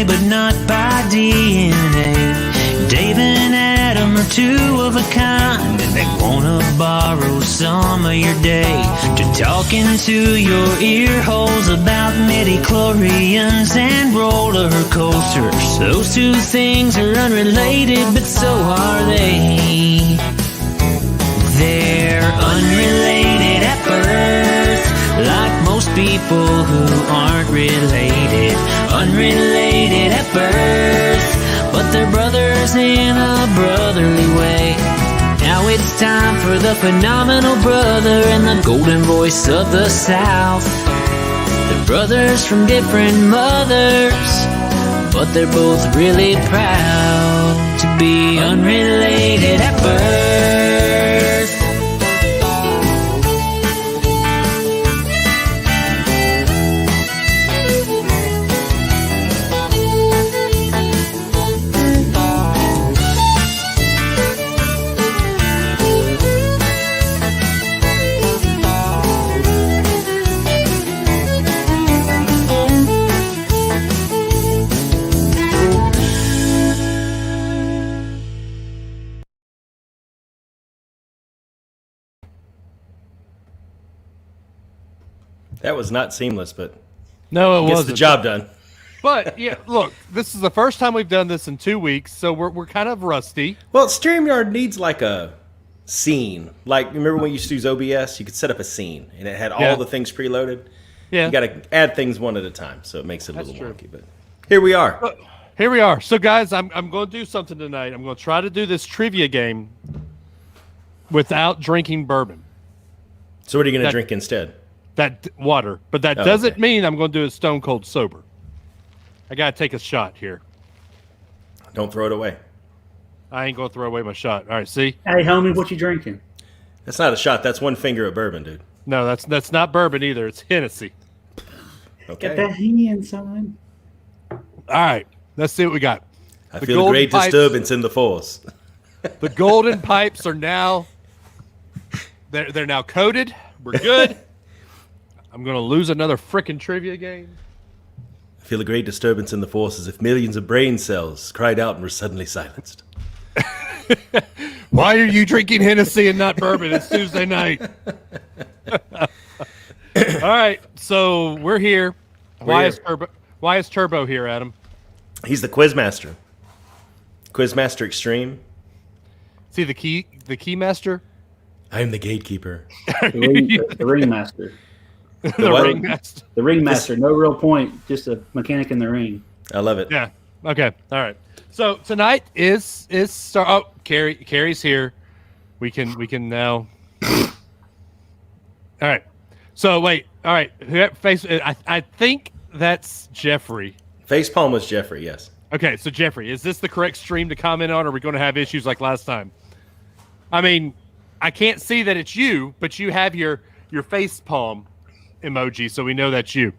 way, but not by DNA. Dave and Adam are two of a kind, and they wanna borrow some of your day to talk into your ear holes about midi-chlorians and roller coasters. Those two things are unrelated, but so are they. They're unrelated at birth, like most people who aren't related. Unrelated at birth, but they're brothers in a brotherly way. Now it's time for the phenomenal brother and the golden voice of the South. They're brothers from different mothers, but they're both really proud to be unrelated at birth. That was not seamless, but no, it wasn't. Gets the job done. But yeah, look, this is the first time we've done this in 2 weeks, so we're kind of rusty. Well, StreamYard needs like a scene. Like, remember when you used to use OBS? You could set up a scene, and it had all the things preloaded. Yeah. You got to add things one at a time, so it makes it a little wonky. But here we are. Here we are. So, guys, I'm going to do something tonight. I'm going to try to do this trivia game without drinking bourbon. So what are you going to drink instead? That water. But that doesn't mean I'm going to do it stone cold sober. I got to take a shot here. Don't throw it away. I ain't going to throw away my shot. All right, see? Hey, homie, what you drinking? That's not a shot. That's one finger of bourbon, dude. No, that's not bourbon either. It's Hennessy. Okay. Get that Henny son. All right, let's see what we got. I feel a great disturbance in the force. The golden pipes are now they're now coated. We're good. I'm going to lose another frickin' trivia game. I feel a great disturbance in the force as if millions of brain cells cried out and were suddenly silenced. Why are you drinking Hennessy and not bourbon? It's Tuesday night. All right, so we're here. Why is Turbo here, Adam? He's the Quizmaster. Quizmaster Extreme. Is he the key master? I am the gatekeeper. The ringmaster. The ringmaster. No real point. Just a mechanic in the ring. I love it. Yeah. Okay. All right. So tonight is Star. Oh, Carrie's here. We can now. All right. So wait. All right. I think that's Jeffrey. Facepalm was Jeffrey. Yes. Okay. So Jeffrey, is this the correct stream to comment on? Or are we going to have issues like last time? I mean, I can't see that it's you, but you have your facepalm emoji, so we know that's you.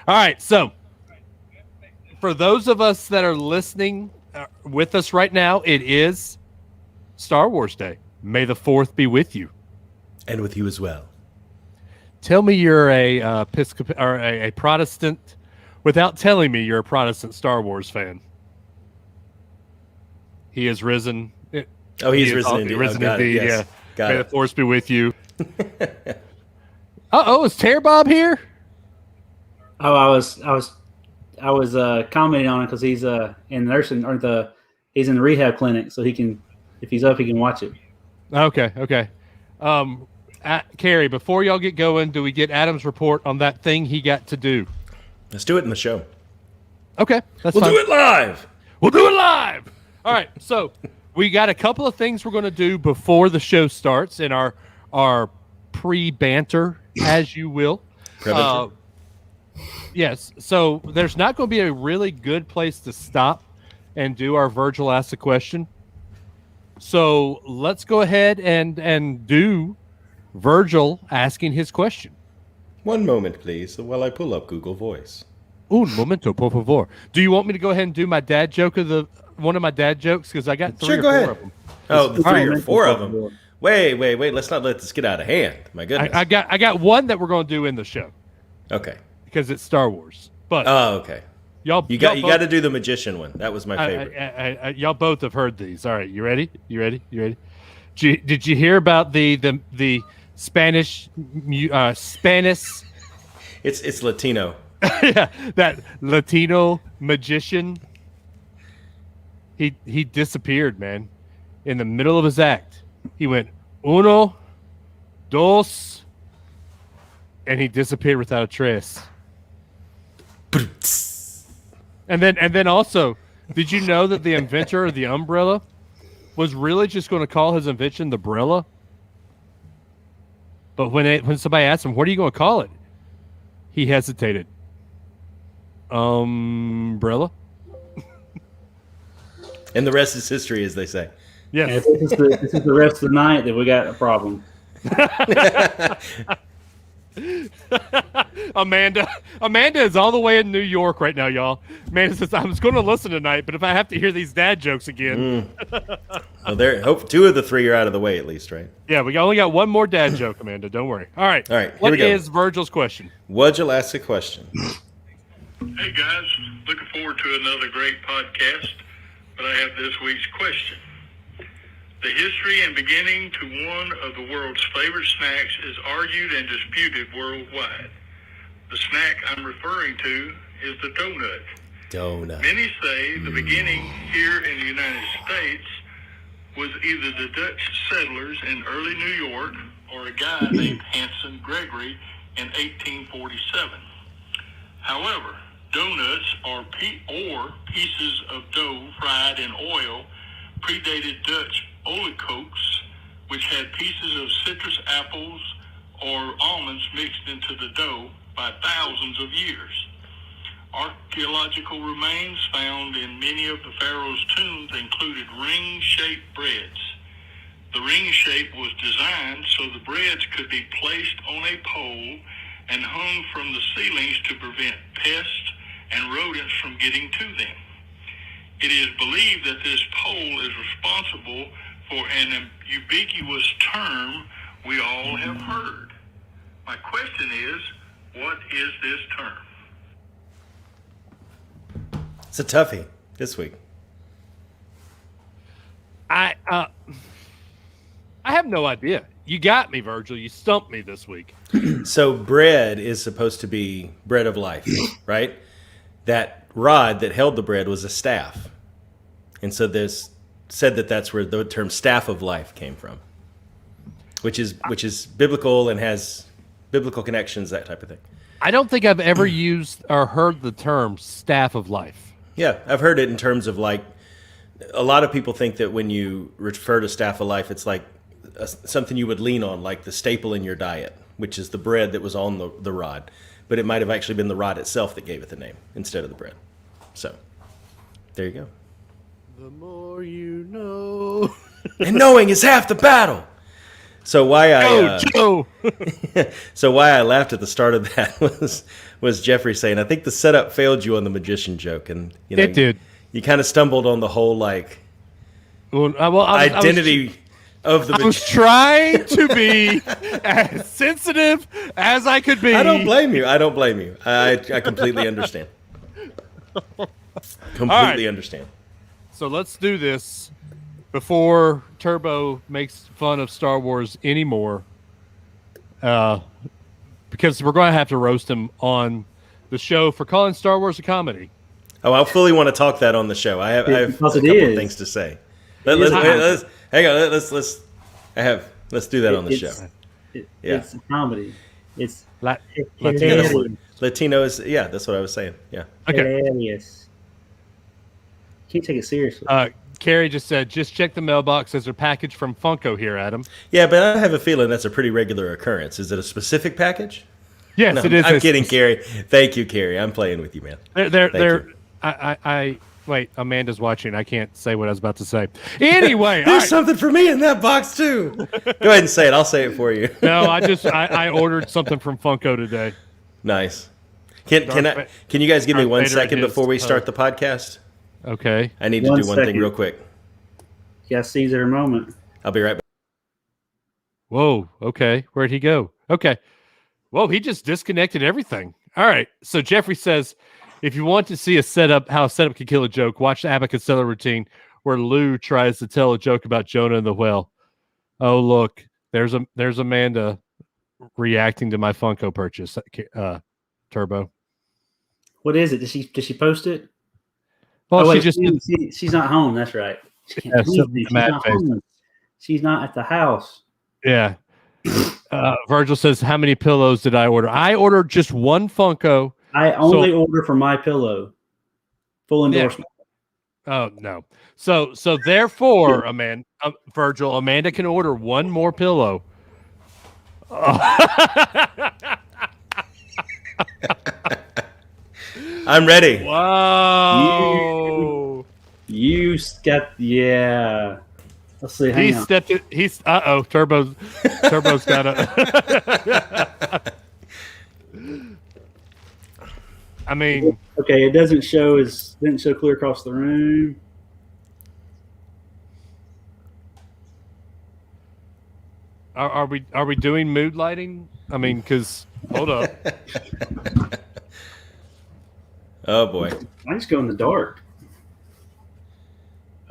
All right. So for those of us that are listening with us right now, it is Star Wars Day. May the 4th be with you. And with you as well. Tell me you're a Protestant without telling me you're a Protestant Star Wars fan. He is risen. Oh, he's risen indeed. Risen indeed, yes. Yeah. May the Force be with you. Is Tear Bob here? Oh, I was commenting on it because he's in nursing he's in the rehab clinic, so he can, if he's up, he can watch it. Okay. Carrie, before y'all get going, do we get Adam's report on that thing he got to do? Let's do it in the show. Okay, we'll do it live. We'll do it live. All right, so we got a couple of things we're going to do before the show starts in our pre-banter, as you will. Yes, so there's not going to be a really good place to stop and do our Virgil Ask a Question. So let's go ahead and do Virgil asking his question. One moment, please, while I pull up Google Voice. Un momento, por favor. Do you want me to go ahead and do my dad joke one of my dad jokes? Because I got three or four of them. Oh, three or four of them. Wait. Let's not let this get out of hand. My goodness. I got one that we're going to do in the show. Okay. Because it's Star Wars. But okay. You got to do the magician one. That was my favorite. Y'all both have heard these. All right, you ready? You ready? Did you hear about the Spanish Spanish? It's Latino. Yeah, that Latino magician. He disappeared, man. In the middle of his act, he went uno, dos, and he disappeared without a trace. And then also, did you know that the inventor of the umbrella was really just going to call his invention the Brilla? But when somebody asked him, what are you going to call it? He hesitated. Umbrella? And the rest is history, as they say. Yes. This is the rest of the night that we got a problem. Amanda is all the way in New York right now, y'all. Amanda says, I was going to listen tonight, but if I have to hear these dad jokes again. Well, two of the three are out of the way at least, right? Yeah, we only got one more dad joke, Amanda. Don't worry. All right. What is Virgil's question? Wudgel asks a question. Hey, guys. Looking forward to another great podcast, but I have this week's question. The history and beginning to one of the world's favorite snacks is argued and disputed worldwide. The snack I'm referring to is the donut. Donut. Many say the beginning here in the United States was either the Dutch settlers in early New York or a guy named Hanson Gregory in 1847. However, donuts or pieces of dough fried in oil predated Dutch olikokes, which had pieces of citrus apples or almonds mixed into the dough by thousands of years. Archaeological remains found in many of the pharaoh's tombs included ring-shaped breads. The ring shape was designed so the breads could be placed on a pole and hung from the ceilings to prevent pests and rodents from getting to them. It is believed that this pole is responsible for an ubiquitous term we all have heard. My question is, what is this term? It's a toughie this week. I have no idea. You got me, Virgil. You stumped me this week. So bread is supposed to be bread of life, right? That rod that held the bread was a staff. And so there's said that that's where the term staff of life came from, which is biblical and has biblical connections, that type of thing. I don't think I've ever used or heard the term staff of life. Yeah, I've heard it in terms of like, a lot of people think that when you refer to staff of life, it's like something you would lean on, like the staple in your diet, which is the bread that was on the rod. But it might have actually been the rod itself that gave it the name instead of the bread. So, there you go. The more you know. And knowing is half the battle. So why so why I laughed at the start of that was Jeffrey saying, I think the setup failed you on the magician joke, and it did. You kind of stumbled on the whole like identity of the magician. I was trying to be as sensitive as I could be. I don't blame you. I completely understand. Completely understand. So let's do this before Turbo makes fun of Star Wars anymore, because we're going to have to roast him on the show for calling Star Wars a comedy. Oh, I fully want to talk that on the show. I have a couple of things to say. Let's hang on. Let's do that on the show. It's a comedy. It's Latino is, yeah, that's what I was saying. Yeah. Okay. Hilarious. Can't take it seriously. Carrie just said, just check the mailbox. There's a package from Funko here, Adam. Yeah, but I have a feeling that's a pretty regular occurrence. Is it a specific package? Yes, No, it is. I'm kidding, Carrie. Thank you, Carrie. I'm playing with you, man. Wait, Amanda's watching. I can't say what I was about to say. Anyway, there's something for me in that box too. Go ahead and say it. I'll say it for you. No, I ordered something from Funko today. Nice. Can you guys give me 1 second before we start the podcast? Okay. I need to do one thing real quick. You gotta seize every moment. I'll be right back. Whoa. Okay. Where'd he go? Okay. Whoa, he just disconnected everything. All right. So Jeffrey says, If you want to see how a setup can kill a joke, watch the Abbott Costello routine where Lou tries to tell a joke about Jonah and the whale. Oh, look, there's Amanda reacting to my Funko purchase. Turbo. What is it? Did she post it? Well, wait, she just she's not home. That's right. She's not home. She's not at the house. Yeah. Virgil says, "How many pillows did I order? I ordered just one Funko. I only order for my pillow. Full endorsement." Yeah. Oh no. So therefore, Virgil, Amanda can order one more pillow. I'm ready. Wow. You got Let's see. Hang on. He's Turbo's got a. I mean, okay, it didn't show clear across the room. Are we doing mood lighting? I mean, because hold up. Oh boy. I just go in the dark.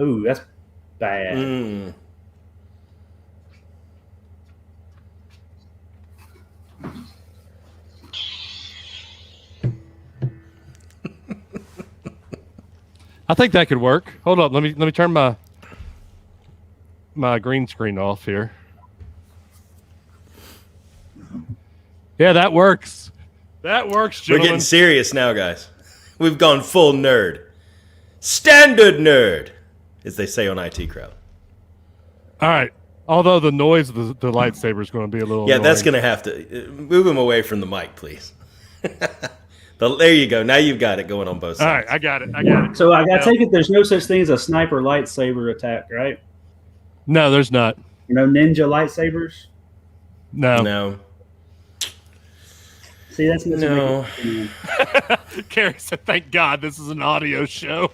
Ooh, that's bad. I think that could work. Hold up, let me turn my green screen off here. Yeah, that works. That works, gentlemen. We're getting serious now, guys. We've gone full nerd. Standard nerd, as they say on IT Crowd. All right. Although the noise of the lightsaber is going to be a little annoying. That's going to have to move him away from the mic, please. There you go. Now you've got it going on both sides. All right, I got it. So I take it there's no such thing as a sniper lightsaber attack, right? No, there's not. No ninja lightsabers? No. See, that's no. Carrie said, "Thank God this is an audio show,"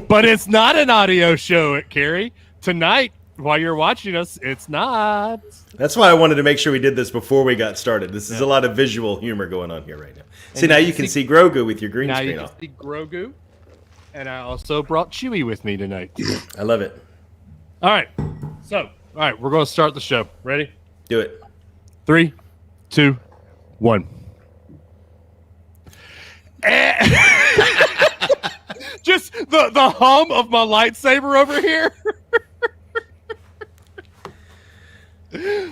but it's not an audio show. Carrie, tonight while you're watching us, it's not. That's why I wanted to make sure we did this before we got started. This is a lot of visual humor going on here right now. See, now you can see Grogu with your green screen off. Now you can see Grogu, and I also brought Chewie with me tonight. I love it. All right, we're going to start the show. Ready? Do it. 3, 2, 1. Just the hum of my lightsaber over here.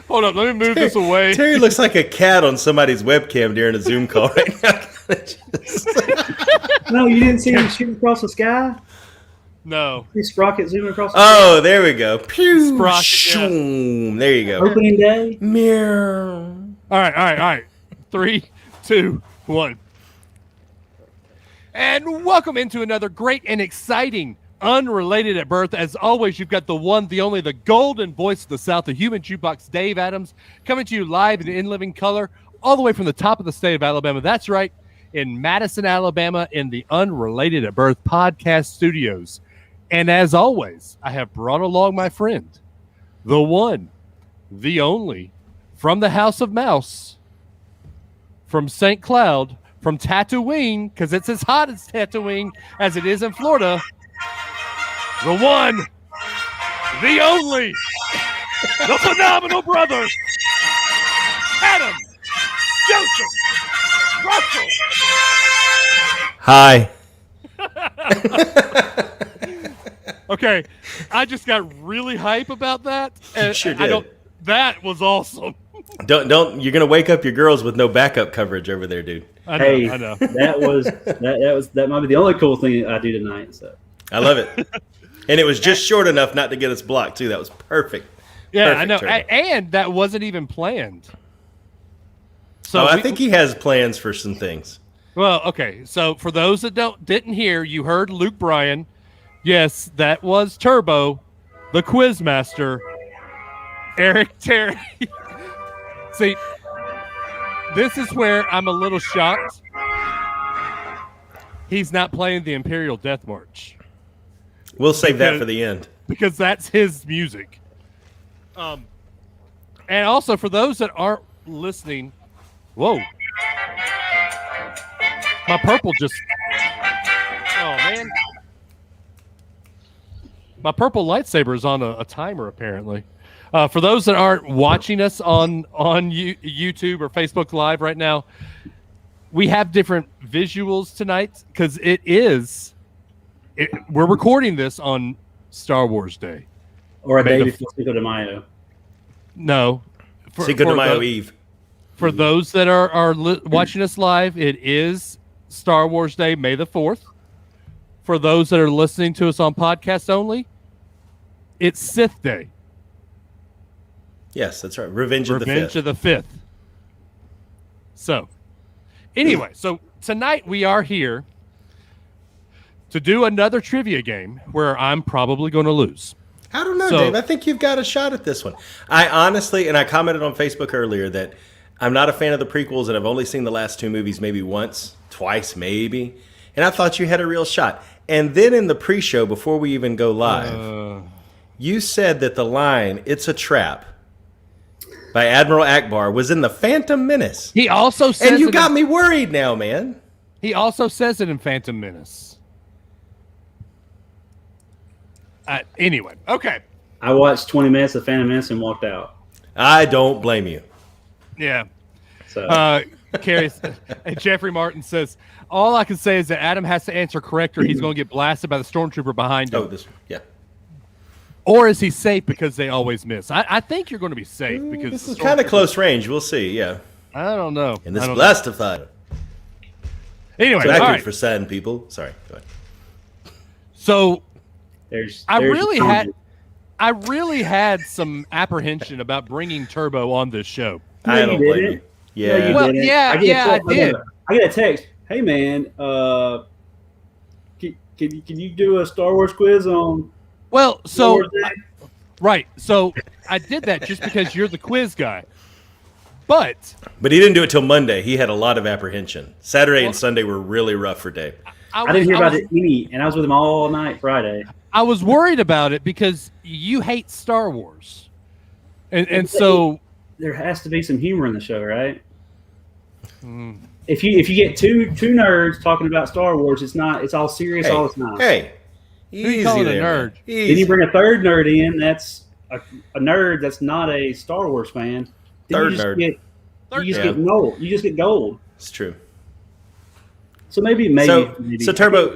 Hold up, let me move this away. Terry looks like a cat on somebody's webcam during a Zoom call right now. No, you didn't see him shooting across the sky? No. See Sprocket zooming across the sky? Oh, there we go. Pew, Sprocket, yeah. There you go. Opening day? Meow. All right. 3, 2, 1. And welcome into another great and exciting Unrelated at Birth. As always, you've got the one, the only, the golden voice of the South, the human jukebox, Dave Adams, coming to you live and in living color, all the way from the top of the state of Alabama. That's right, in Madison, Alabama, in the Unrelated at Birth podcast studios. And as always, I have brought along my friend, the one, the only, from the House of Mouse, from St. Cloud, from Tatooine, because it's as hot as Tatooine as it is in Florida, the one, the only, the phenomenal brother, Adam Joseph Russell. Hi. Okay, I just got really hype about that. You sure did. That was awesome. Don't you're gonna wake up your girls with no backup coverage over there, dude. I know. That might be the only cool thing I do tonight. So I love it. And it was just short enough not to get us blocked too. That was perfect. Yeah, perfect I know. turtle. And that wasn't even planned. So I think he has plans for some things. Well, okay. So for those that didn't hear, you heard Luke Bryan. Yes, that was Turbo, the Quizmaster, Eric Terry. See, this is where I'm a little shocked. He's not playing the Imperial Death March. We'll save that for the end. Because that's his music. And also, for those that aren't listening, whoa. My purple just My purple lightsaber is on a timer, apparently. For those that aren't watching us on YouTube or Facebook Live right now, we have different visuals tonight because we're recording this on Star Wars Day. Or a day before Cinco de Mayo. No. Cinco de Mayo Eve. For those that are watching us live, it is Star Wars Day, May the 4th. For those that are listening to us on podcast only, it's Sith Day. Yes, that's right. Revenge of the 5th. So, anyway, so tonight we are here to do another trivia game where I'm probably going to lose. I don't know, Dave. I think you've got a shot at this one. I honestly, and I commented on Facebook earlier that I'm not a fan of the prequels, and I've only seen the last 2 movies maybe once, twice maybe, and I thought you had a real shot. And then in the pre-show, before we even go live, you said that the line, "It's a trap," by Admiral Akbar was in The Phantom Menace. He also says and you got me worried now, man. He also says it in Phantom Menace. Anyway, okay. I watched 20 minutes of Phantom Menace and walked out. I don't blame you. Yeah. So. Carrie, Jeffrey Martin says, all I can say is that Adam has to answer correct or he's going to get blasted by the stormtrooper behind him. Oh, this one. Yeah. Or is he safe because they always miss? I think you're going to be safe because this is kind of close range. We'll see. Yeah. I don't know. And this blastified. Anyway, so all right. For sad people. Sorry. Go ahead. So there's I really had some apprehension about bringing Turbo on this show. I don't blame you. Yeah. Well, yeah, I did. I get a text. Hey, man, can you do a Star Wars quiz on? Well, so right. So I did that just because you're the quiz guy. But he didn't do it till Monday. He had a lot of apprehension. Saturday and Sunday were really rough for Dave. I didn't hear about it and I was with him all night Friday. I was worried about it because you hate Star Wars, and so there has to be some humor in the show, right? If you get two nerds talking about Star Wars, it's all serious all the time. Hey, who you calling a nerd? Then you bring a third nerd in. That's a nerd that's not a Star Wars fan. Third nerd. You just get gold. You just get gold. It's true. So maybe so Turbo,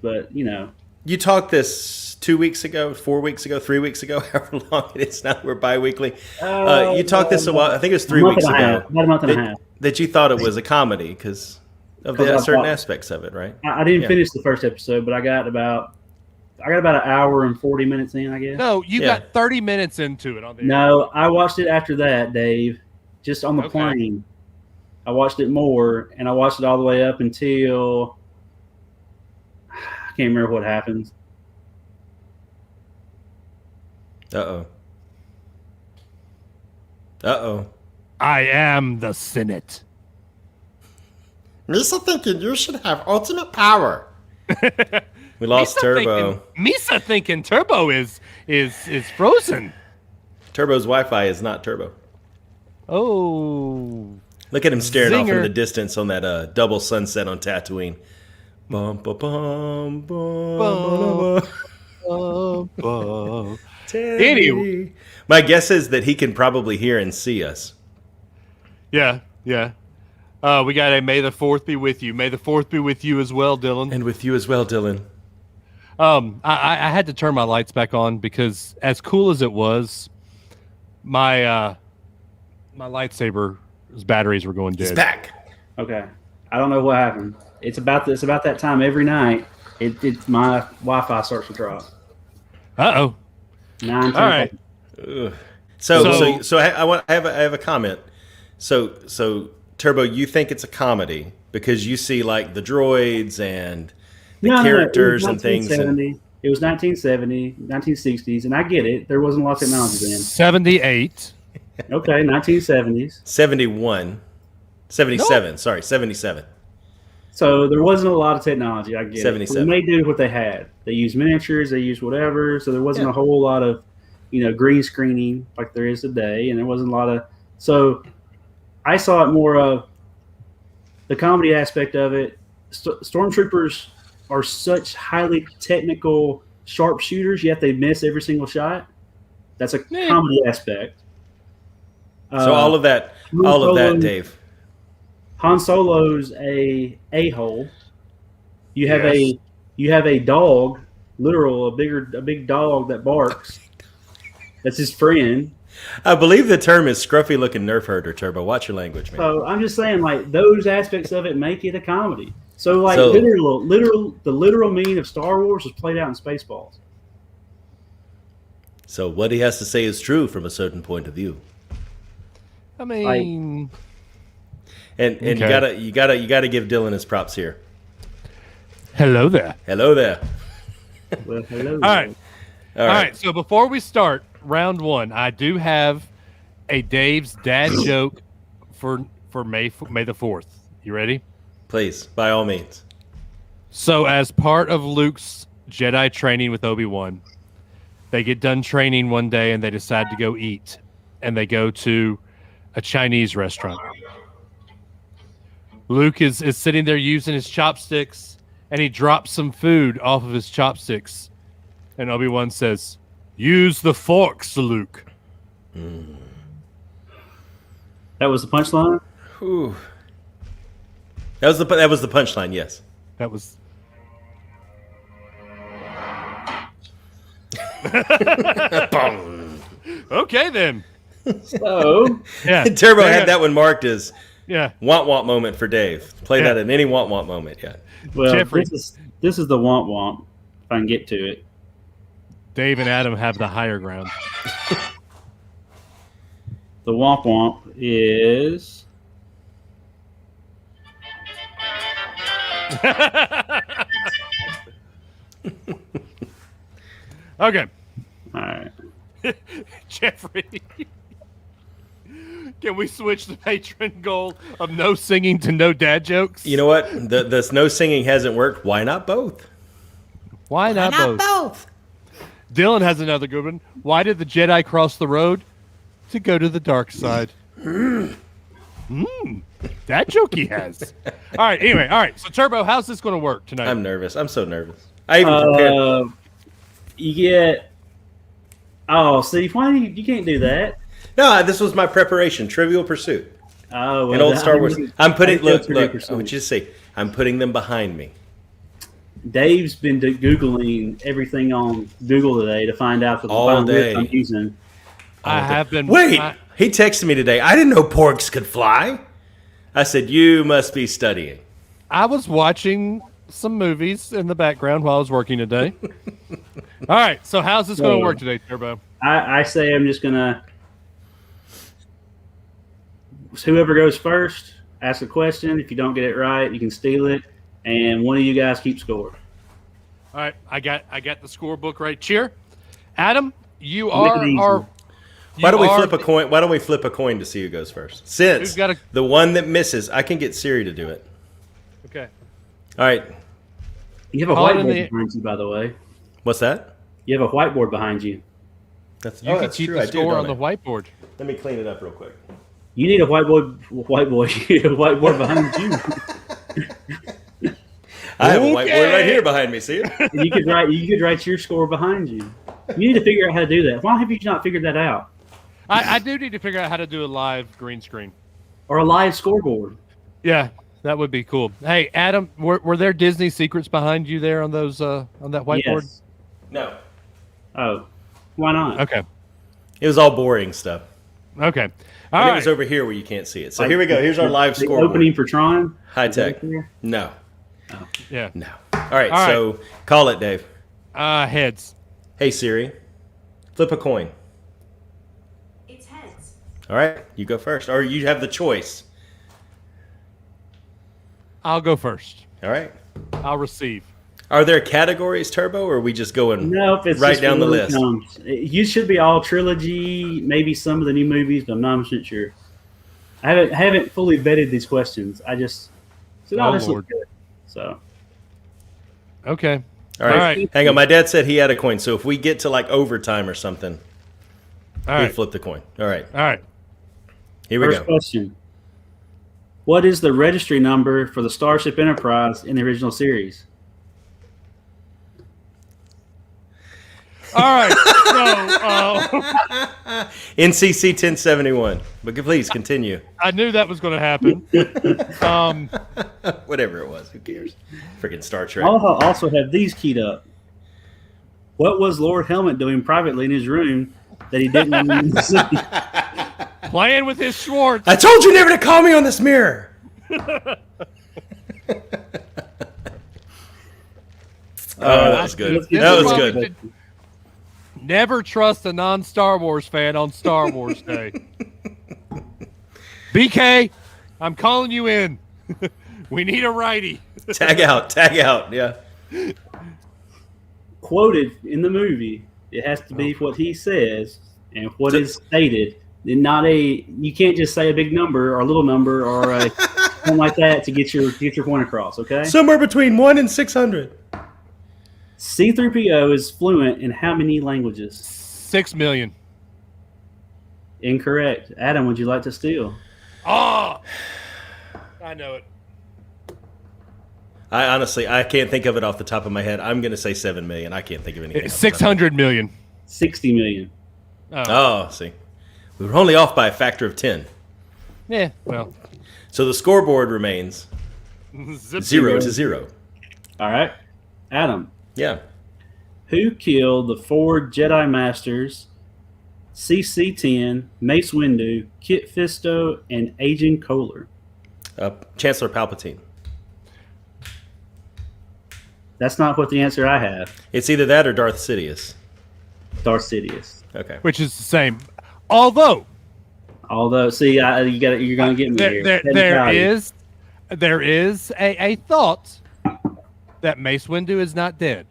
but you know. You talked this 2 weeks ago, 4 weeks ago, 3 weeks ago, however long it is now. We're bi-weekly. You talked this a while. I think it was 3 weeks ago. About a month and a half. That you thought it was a comedy because of the certain aspects of it, right? I didn't finish the first episode, but I got about an hour and 40 minutes in, I guess. No, you got 30 minutes into it. I watched it after that, Dave, just on the plane. I watched it more, and I watched it all the way up until I can't remember what happens. Uh-oh. I am the Senate. Misa thinking you should have ultimate power. We lost Turbo. Misa thinking Turbo is frozen. Turbo's Wi-Fi is not Turbo. Oh. Look at him staring off in the distance on that double sunset on Tatooine. Bum, ba, bum, bum, bum, bum. Anyway. My guess is that he can probably hear and see us. Yeah. We got a May the 4th be with you. May the 4th be with you as well, Dylan. And with you as well, Dylan. I had to turn my lights back on because as cool as it was, my lightsaber's batteries were going dead. It's back. Okay. I don't know what happened. It's about that time every night. My Wi-Fi starts to drop. Uh-oh. 9, 10. All right. So I have a comment. So Turbo, you think it's a comedy because you see like the droids and the characters and things. It was 1970, 1960s, and I get it. There wasn't a lot of technology then. 78. Okay, 1970s. 71. 77. No. Sorry, 77. So there wasn't a lot of technology. I get 77. it. They did what they had. They used miniatures. They used whatever. So there wasn't a whole lot of, green screening like there is today. And there wasn't a lot of. So I saw it more of the comedy aspect of it. Stormtroopers are such highly technical sharpshooters, yet they miss every single shot. That's a comedy aspect. So all of that, Dave. Han Solo's a hole. You have a dog, a big dog that barks. That's his friend. I believe the term is scruffy looking nerf herder, Turbo. Watch your language, man. So I'm just saying, like, those aspects of it make it a comedy. So the literal meaning of Star Wars was played out in Spaceballs. So what he has to say is true from a certain point of view. I mean, and okay. you gotta give Dylan his props here. Hello there. Hello there. Well, hello. All right. So before we start round one, I do have a Dave's dad joke for May the 4th. You ready? Please, by all means. So as part of Luke's Jedi training with Obi-Wan, they get done training one day and they decide to go eat, and they go to a Chinese restaurant. Luke is sitting there using his chopsticks, and he drops some food off of his chopsticks. And Obi-Wan says, "Use the forks, Luke." That was the punchline? Ooh. That was the punchline, yes. That was... Okay, then. So, yeah. Turbo had that one marked as want moment for Dave. Play that in any want moment. Yeah. Well, Jeffrey. This is the want if I can get to it. Dave and Adam have the higher ground. The womp is okay. All right. Jeffrey, can we switch the patron goal of no singing to no dad jokes? You know what? The no singing hasn't worked. Why not both? Why not both? Dylan has another good one. Why did the Jedi cross the road? To go to the dark side. That joke he has. All right. So, Turbo, how's this going to work tonight? I'm nervous. I'm so nervous. I even prepared. You get... Oh, Steve, why you can't do that? No, this was my preparation. Trivial Pursuit. Oh, well, an old Star Wars. I'm putting... Look. I want you to see. I'm putting them behind me. Dave's been Googling everything on Google today to find out the all day I'm using. I have been... Wait! He texted me today. I didn't know porgs could fly. I said, you must be studying. I was watching some movies in the background while I was working today. All right, so how's this going to work today, Turbo? I say I'm just going to... Whoever goes first, ask a question. If you don't get it right, you can steal it. And one of you guys keep score. All right, I got the scorebook right. Cheer. Adam, you are our... Why don't we flip a coin? Why don't we flip a coin to see who goes first? Since the one that misses, I can get Siri to do it. Okay. All right. You have a whiteboard behind you, by the way. What's that? You have a whiteboard behind you. You can keep the score on the whiteboard. Let me clean it up real quick. You need a whiteboard behind you. I have a whiteboard right here behind me. See it? You could write your score behind you. You need to figure out how to do that. Why have you not figured that out? I do need to figure out how to do a live green screen. Or a live scoreboard. Yeah, that would be cool. Hey, Adam, were there Disney secrets behind you there on those on that whiteboard? Yes. No. Oh, why not? Okay. It was all boring stuff. Okay. It was over here where you can't see it. So here we go. Here's our live scoreboard. Opening for Tron? High tech. No. Oh. Yeah. No. All right, so call it, Dave. Heads. Hey, Siri. Flip a coin. It's heads. All right, you go first. Or you have the choice. I'll go first. All right. I'll receive. Are there categories, Turbo, or are we just going right down the list? You should be all trilogy, maybe some of the new movies, but I'm not sure. I haven't fully vetted these questions. I just said, this looks good. So. Okay. All right. Hang on. My dad said he had a coin, so if we get to like overtime or something, we flip the coin. All right. Here we go. First question. What is the registry number for the Starship Enterprise in the original series? All right. NCC 1071. But please continue. I knew that was going to happen. Whatever it was, who cares? Freaking Star Trek. I'll also have these keyed up. What was Lord Helmet doing privately in his room that he didn't want anyone to see? Playing with his Schwartz. I told you never to call me on this mirror. That was good. That was good. Never trust a non-Star Wars fan on Star Wars Day. BK, I'm calling you in. We need a righty. Tag out. Yeah. Quoted in the movie, it has to be what he says and what is stated. And not you can't just say a big number or a little number or something like that to get your point across, okay? Somewhere between 1 and 600. C-3PO is fluent in how many languages? 6 million. Incorrect. Adam, would you like to steal? Oh! I know it. I honestly can't think of it off the top of my head. I'm going to say 7 million. I can't think of anything. 600 million. 60 million. Oh, see. We were only off by a factor of 10. Yeah, well. So the scoreboard remains 0-0. All right. Adam. Yeah. Who killed the 4 Jedi Masters, CC-10, Mace Windu, Kit Fisto, and Agent Kohler? Chancellor Palpatine. That's not what the answer I have. It's either that or Darth Sidious. Darth Sidious. Okay. Which is the same. Although, see, you're going to get me here. There is a thought that Mace Windu is not dead.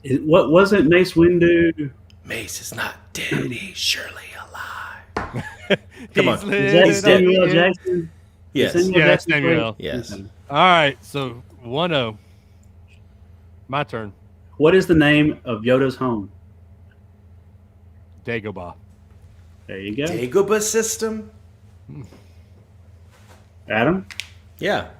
What wasn't Mace Windu? Mace is not dead. He's surely alive. Come on. Is that Samuel Jackson? Yes. That's Samuel. Yes. All right. So 1-0. My turn. What is the name of Yoda's home? Dagobah. There you go. Dagobah system? Adam? Yeah.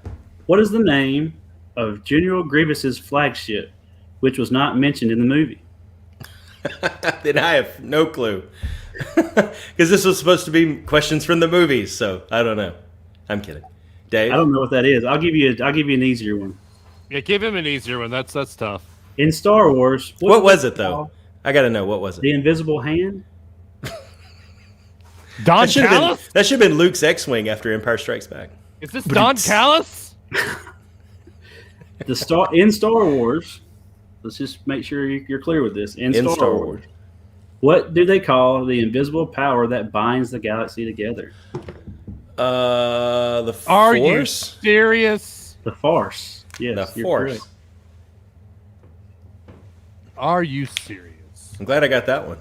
What is the name of General Grievous's flagship, which was not mentioned in the movie? Then I have no clue. Because this was supposed to be questions from the movies, so I don't know. I'm kidding. Dave? I don't know what that is. I'll give you an easier one. Yeah, give him an easier one. That's tough. In Star Wars, what was it though? I gotta know, what was it? The Invisible Hand? Don Callis? That should have been Luke's X-Wing after Empire Strikes Back. Is this Don Callis? In Star Wars, let's just make sure you're clear with this. In Star Wars, what do they call the invisible power that binds the galaxy together? The Force? Are you serious? The Force. Yes, the Force. Correct. Are you serious? I'm glad I got that one.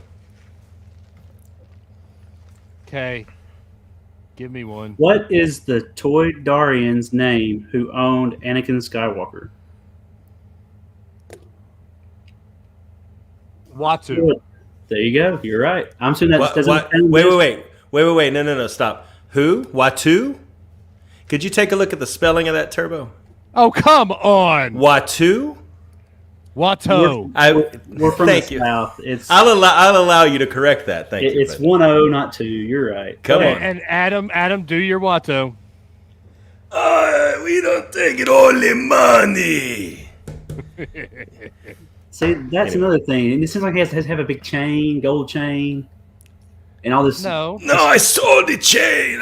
Okay. Give me one. What is the Toydarian's name who owned Anakin Skywalker? Watu. There you go. You're right. I'm assuming that Wait. No. Stop. Who? Watu? Could you take a look at the spelling of that turbo? Oh, come on. Watu? Watto. We're from the South. I'll allow you to correct that. Thank you. It's 1-0, not 2. You're right. Come on. And Adam, do your Watto. We don't take it only money. See, that's another thing. And it seems like he has to have a big chain, gold chain, and all this. No, I sold the chain.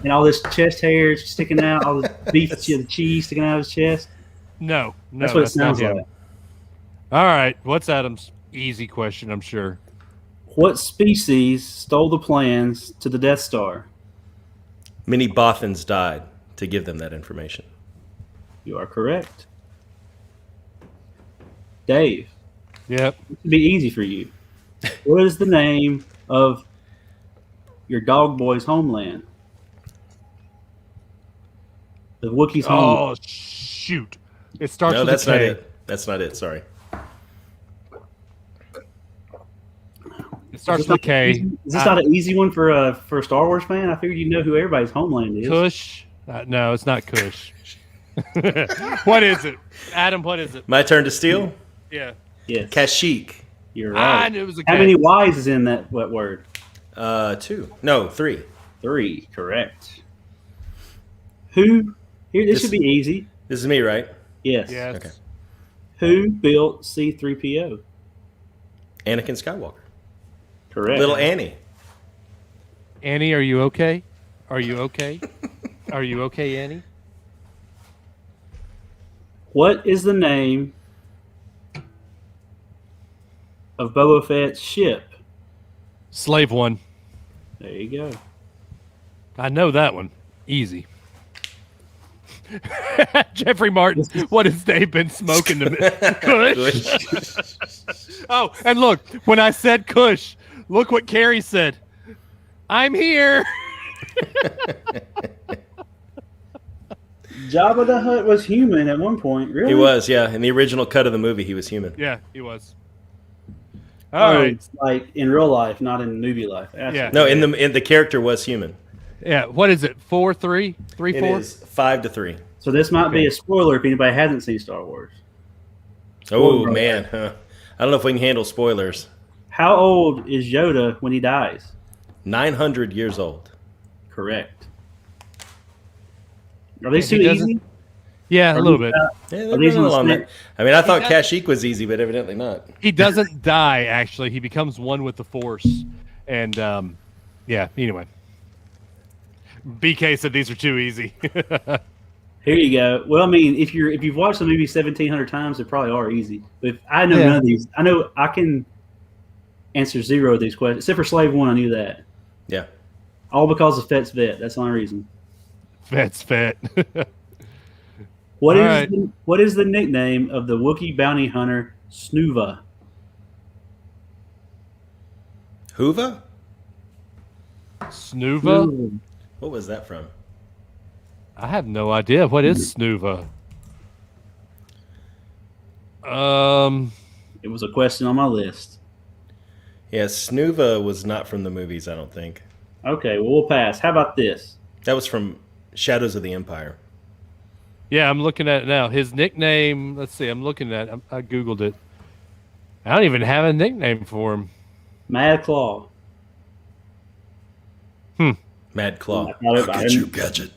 And all this chest hair sticking out, all this beef, the cheese sticking out of his chest. No. That's what it sounds like. All right. What's Adam's easy question, I'm sure? What species stole the plans to the Death Star? Many Bothans died to give them that information. You are correct. Dave. Yep. This would be easy for you. What is the name of your dog boy's homeland? The Wookiee's homeland. Oh, shoot. It starts with that's a K. not it. That's not it. Sorry. It starts with a K. Is this not an easy one for a Star Wars fan? I figured you'd know who everybody's homeland is. Kush? No, it's not Kush. What is it? Adam, what is it? My turn to steal? Yeah. Yes. Kashyyyk. You're right. I knew it was a How K. many Y's is in that word? 2. No, 3. 3. Correct. Who? Here, this should be easy. This is me, right? Yes. Yes. Okay. Who built C-3PO? Anakin Skywalker. Correct. Little Annie. Annie, are you okay? Are you okay? Are you okay, Annie? What is the name of Boba Fett's ship? Slave One. There you go. I know that one. Easy. Jeffrey Martin, what has Dave been smoking to me? Kush. Oh, and look, when I said Kush, look what Carrie said. I'm here. Jabba the Hutt was human at one point, really? He was, yeah. In the original cut of the movie, he was human. Yeah, he was. All right. Like in real life, not in movie life. Yeah. No, in the character was human. Yeah. What is it? 4-3? 3-4? It is 5-3. So this might be a spoiler if anybody hasn't seen Star Wars. Oh man, huh? I don't know if we can handle spoilers. How old is Yoda when he dies? 900 years old. Correct. Are these too easy? Yeah, a little bit. Yeah, Are they're these running ones along thick? there. I mean, I thought Kashyyyk was easy, but evidently not. He doesn't die, actually. He becomes one with the Force. And, yeah, anyway. BK said these are too easy. Here you go. Well, I mean, if you've watched the movie 1,700 times, they probably are easy. But I know none of these. I know I can answer 0 of these questions, except for Slave One. I knew that. Yeah. All because of Fett's vet. That's the only reason. Fett's Fett. What All is right. what is the nickname of the Wookiee bounty hunter Snuva? Hoover? Snuva? What was that from? I have no idea. What is Snuva? It was a question on my list. Yeah, Snuva was not from the movies, I don't think. Okay, well, we'll pass. How about this? That was from Shadows of the Empire. Yeah, I'm looking at it now. His nickname, let's see, I'm looking at it. I Googled it. I don't even have a nickname for him. Mad Claw. Mad Claw. I'll get you, Gadget.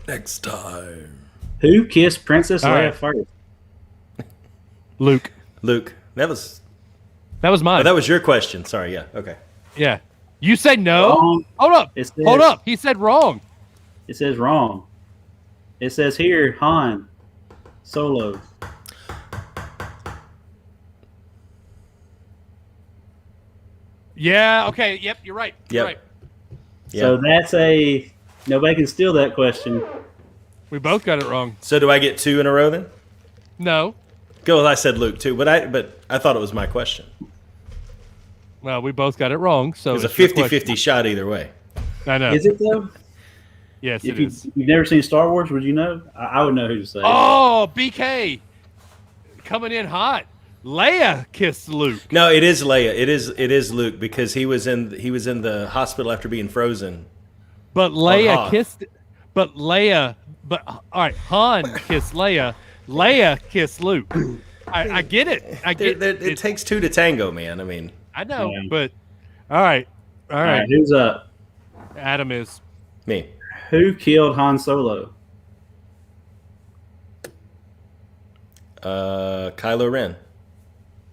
Next time. Who kissed Princess All Leia right. first? Luke. That was mine. that was your question. Sorry, yeah. Okay. Yeah. You said no? Wrong. Hold up. It says- Hold up. He said wrong. It says wrong. It says here, Han Solo. Yeah, okay. Yep, you're right. You're Yep. right. Yeah. So that's nobody can steal that question. We both got it wrong. So do I get 2 in a row then? No. Go. I said Luke too, but I thought it was my question. Well, we both got it wrong. So It was a it's your 50-50 shot either way. question. I know. Is it though? Yes, If it is. you've never seen Star Wars, would you know? I would know who to say. Oh, BK. Coming in hot. Leia kissed Luke. No, it is Leia. It is Luke because he was in the hospital after being frozen. But Leia Hoth. kissed. But Leia. But all right, Han kissed Leia. Leia kissed Luke. I get it. I get It takes 2 to tango, man. I mean, I know, Yeah. but all right. All All right. right, who's up? Adam is. me. Who killed Han Solo? Kylo Ren.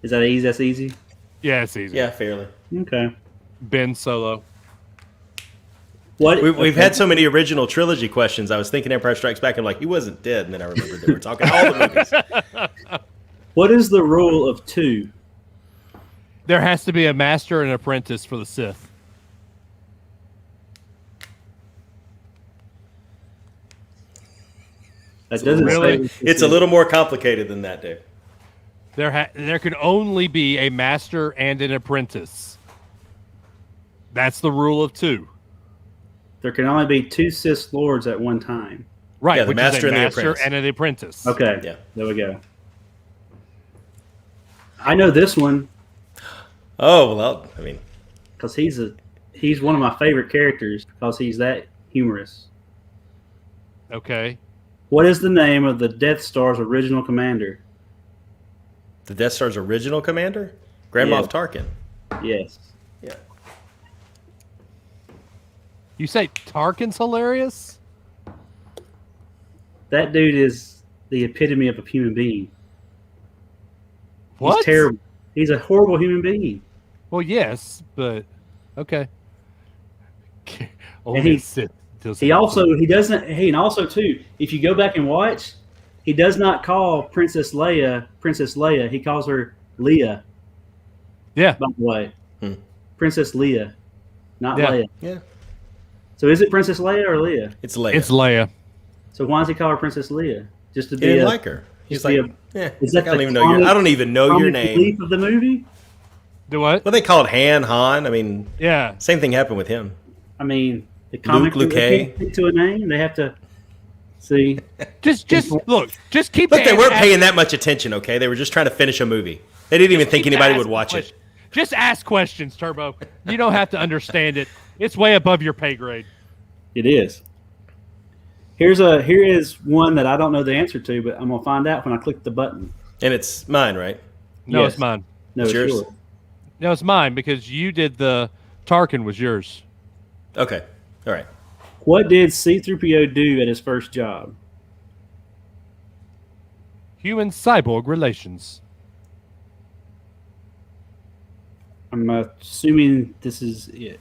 Is that easy? That's easy. Yeah, it's easy. Yeah, fairly. Okay. Ben Solo. What We've had so many original trilogy questions. I was thinking Empire Strikes Back. I'm like, he wasn't dead, and then I remembered they were talking all the movies. What is the rule of 2? There has to be a master and apprentice for the Sith. That doesn't Really? say It's a little more complicated than that, Dave. There can only be a master and an apprentice. That's the rule of 2. There can only be 2 Sith Lords at one time. Right, Yeah, the which master is a and the master apprentice. and an apprentice. Okay. Yeah. There we go. I know this one Oh well, I mean, because he's one of my favorite characters because he's that humorous. Okay. What is the name of the Death Star's original commander? The Death Star's original commander? Grand Moff Tarkin. Yes. Yeah. You say Tarkin's hilarious? That dude is the epitome of a human being. What? He's terrible. He's a horrible human being. Well, yes, but okay. And he also too, if you go back and watch, he does not call Princess Leia. He calls her Leia. Yeah. By the way. Princess Leia, not Yeah. Leia. Yeah. So is it Princess Leia or Leia? It's Leia. It's Leia. So why does he call her Princess Leia? Just to He be didn't like her. He's like, is that I don't even know your. I don't even know your name. Belief of the movie? Do what? Well, they called Han. I mean, Yeah. same thing happened with him. I mean, the comic Luke can't stick to a name. They have to see. Just look. Just keep. Look, they weren't paying that much attention. Okay, they were just trying to finish a movie. They didn't even think anybody would watch it. Just ask questions, Turbo. You don't have to understand it. It's way above your pay grade. It is. Here is one that I don't know the answer to, but I'm gonna find out when I click the button. And it's mine, right? No, Yes. it's mine. No, It's yours? yours. No, it's mine because you did the Tarkin was yours. Okay. All right. What did C-3PO do at his first job? Human cyborg relations. I'm assuming this is it.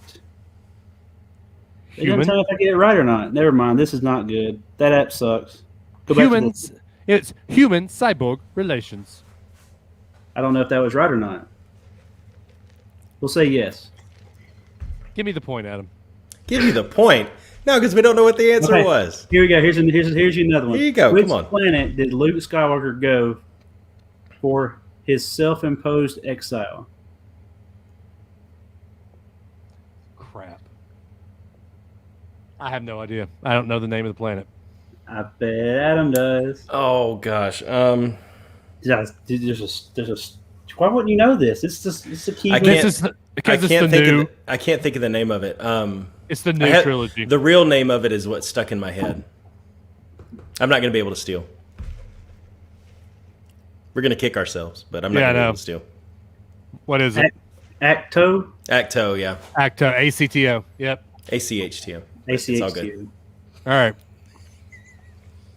It doesn't Human. tell me if I get it right or not. Never mind. This is not good. That app sucks. Go back to Humans. It's human cyborg relations. I don't know if that was right or not. We'll say yes. Give me the point, Adam. Give you the point. No, because we don't know what the answer Okay. was. Here we go. Here's another one. Here you go. Which Come on. planet did Luke Skywalker go for his self-imposed exile? Crap. I have no idea. I don't know the name of the planet. I bet Adam does. Oh gosh. There's a. Why wouldn't you know this? It's a key. I This can't- is because I it's can't the think new. of I can't think of the name of it. It's the new trilogy. The real name of it is what's stuck in my head. I'm not going to be able to steal. We're going to kick ourselves, but I'm not Yeah, I going to be know. able to steal. What is it? Acto. Acto, yeah. ACTO. ACTO. Yep. ACHTO. It's all good. ACHQ. All right.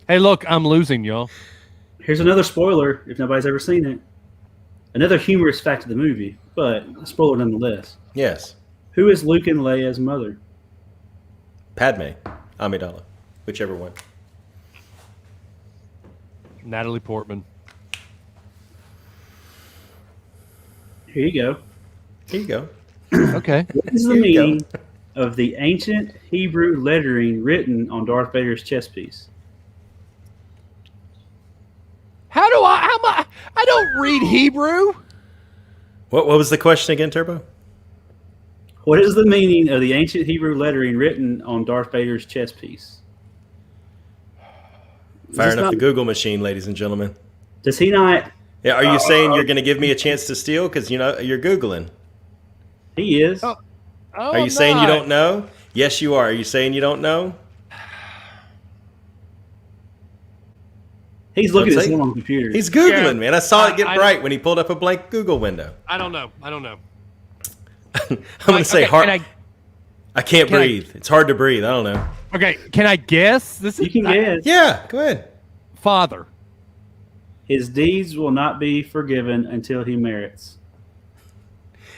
Hey, look, I'm losing, y'all. Here's another spoiler if nobody's ever seen it. Another humorous fact of the movie, but a spoiler nonetheless. Yes. Who is Luke and Leia's mother? Padme. Amidala. Whichever one. Natalie Portman. Here you go. Here you go. Okay. What is the Here you go. meaning of the ancient Hebrew lettering written on Darth Vader's chest piece? I don't read Hebrew. What was the question again, Turbo? What is the meaning of the ancient Hebrew lettering written on Darth Vader's chest piece? Firing up the Google machine, ladies and gentlemen. Does he not? Yeah, are you saying you're going to give me a chance to steal? Because you're Googling. He is. Oh, Are you saying you don't know? Yes, you are. Are you saying you don't know? He's looking at Don't say- someone on the computer. He's Googling, Yeah. man. I saw it get I- bright when he pulled up a blank Google window. I don't know. I'm going to say okay, hard. I can't breathe. It's hard to breathe. I don't know. Okay, can I guess? This is You can guess. Yeah, go ahead. Father. His deeds will not be forgiven until he merits.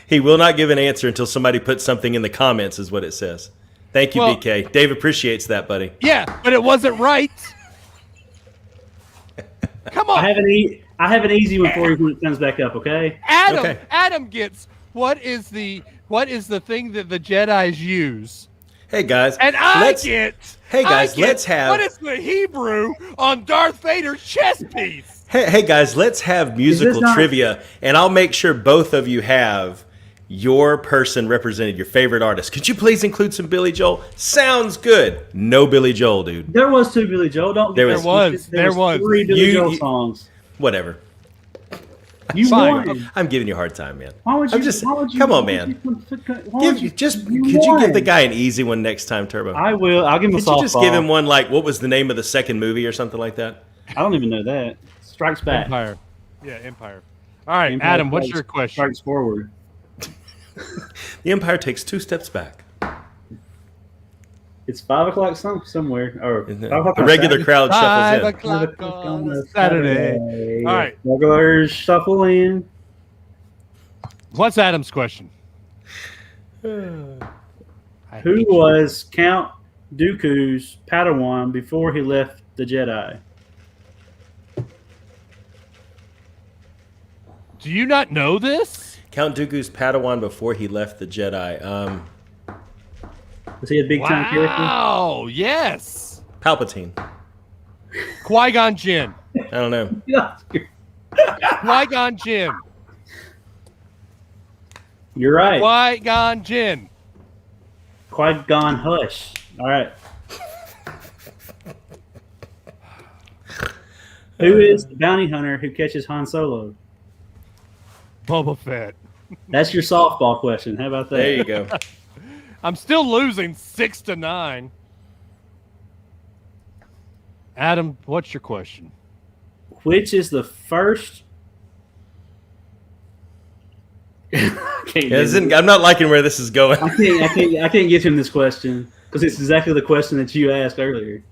He will not give an answer until somebody puts something in the comments, is what it says. Thank you, Well- BK. Dave appreciates that, buddy. Yeah, but it wasn't right. Come on, I have an easy one for you when it comes back up. Okay. Adam. Okay. Adam gets what is the thing that the Jedis use, Hey, guys. and let's have what is the Hebrew on Darth Vader's chest piece? Hey, guys, let's have musical not- trivia, and I'll make sure both of you have your person represented, your favorite artist. Could you please include some Billy Joel? Sounds good. No Billy Joel, dude. There was two Billy Joel. Don't There get was. that twisted. There was. Three Billy You- Joel you- songs. Whatever. You Fine. won. I'm giving you a hard time, man. Why would you? I'm just. why would you Come on, why man. would you- Could you you give won. the guy an easy one next time, Turbo? I will. I'll give him a Could softball. you just give him one like what was the name of the second movie or something like that? I don't even know that. Strikes Back. Empire. Yeah, Empire. All right, Empire Adam, what's strikes- your question? Strikes forward. The Empire takes 2 steps back. It's 5 o'clock somewhere. Or Isn't it? 5 o'clock The on regular Saturday. crowd 5 shuffles in. o'clock on a Saturday. All right. Regulars shuffle in. What's Adam's question? Who was Count Dooku's Padawan before he left the Jedi? Do you not know this? Count Dooku's Padawan before he left the Jedi. Was he a big time character? Wow, yes. Palpatine. Qui-Gon Jinn. I don't know. Yeah. Qui-Gon Jinn. You're right. Qui-Gon Jinn. Qui-Gon Hush. All right. Who is the bounty hunter who catches Han Solo? Boba Fett. That's your softball question. How about that? There you go. I'm still losing 6-9. Adam, what's your question? Which is the first? I'm not liking where this is going. I can't give him this question because it's exactly the question that you asked earlier.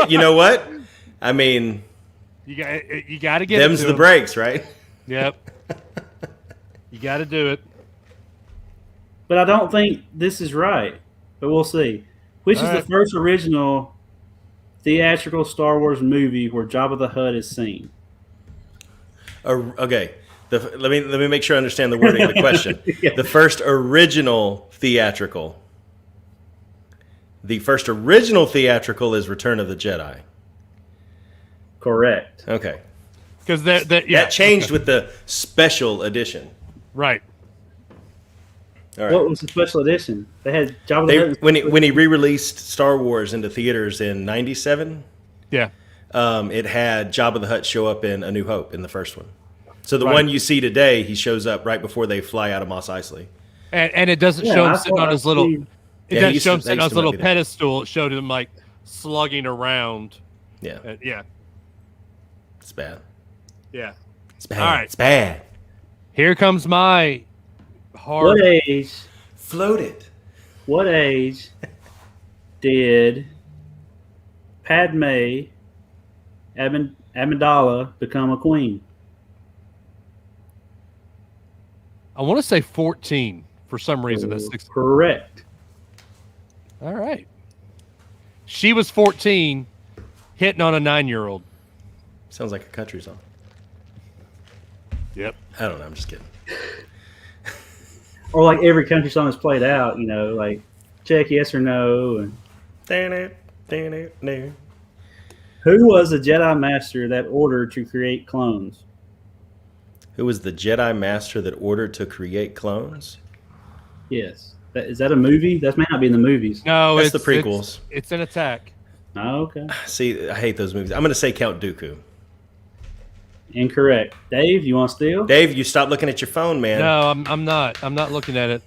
You know what? I mean, You got to get them's it to the him. breaks, right? Yep. You got to do it. But I don't think this is right. But we'll see. Which is All right. the first original theatrical Star Wars movie where Jabba the Hutt is seen? Okay. Let me make sure I understand the wording of the question. Yeah. The first original theatrical. The first original theatrical is Return of the Jedi. Correct. Okay. Because That changed with the special edition. Right. All right. What was the special edition? They had Jabba the Hutt. When he re-released Star Wars into theaters in '97, Yeah. it had Jabba the Hutt show up in A New Hope in the first one. So the Right. one you see today, he shows up right before they fly out of Mos Eisley. And it doesn't Yeah, show him I sitting thought on his I little. seen- It Yeah, doesn't he used show to- him they sitting on used his to little not be there. pedestal. It showed him like slugging around. Yeah, Yeah. it's bad. Yeah. It's bad. All right. It's bad. Here comes my hard. What age? Floated. What age did Padme Amidala become a queen? I want to say 14 for some reason. That's 16. Correct. All right. She was 14, hitting on a 9-year-old. Sounds like a country song. Yep. I don't know. I'm just kidding. Or like every country song is played out, you know, like check yes or no. And who was the Jedi Master that ordered to create clones? Who was the Jedi Master that ordered to create clones? Yes. Is that a movie? That may not be in the movies. No, That's it's the prequels. It's an attack. Oh, okay. See, I hate those movies. I'm going to say Count Dooku. Incorrect. Dave, you want to steal? Dave, you stop looking at your phone, man. No, I'm not. I'm not looking at it.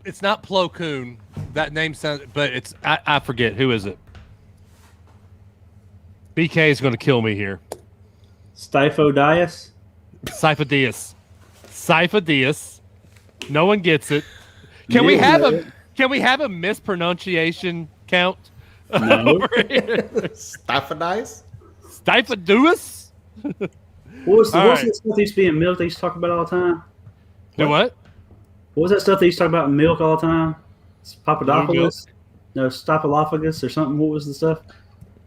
It's not Plo Koon. That name sounds, but it's I forget who is it. BK is going to kill me here. Stifodias? Cypher Diaz. No one gets it. Can we have a mispronunciation count? No. Staphodice? Stifadouis? What was All right. that stuff they used to be in milk they used to talk about all the time? Do what? What was that stuff they used to talk about in milk all the time? Papadopoulos? milk? No, Staphylophagus or something. What was the stuff?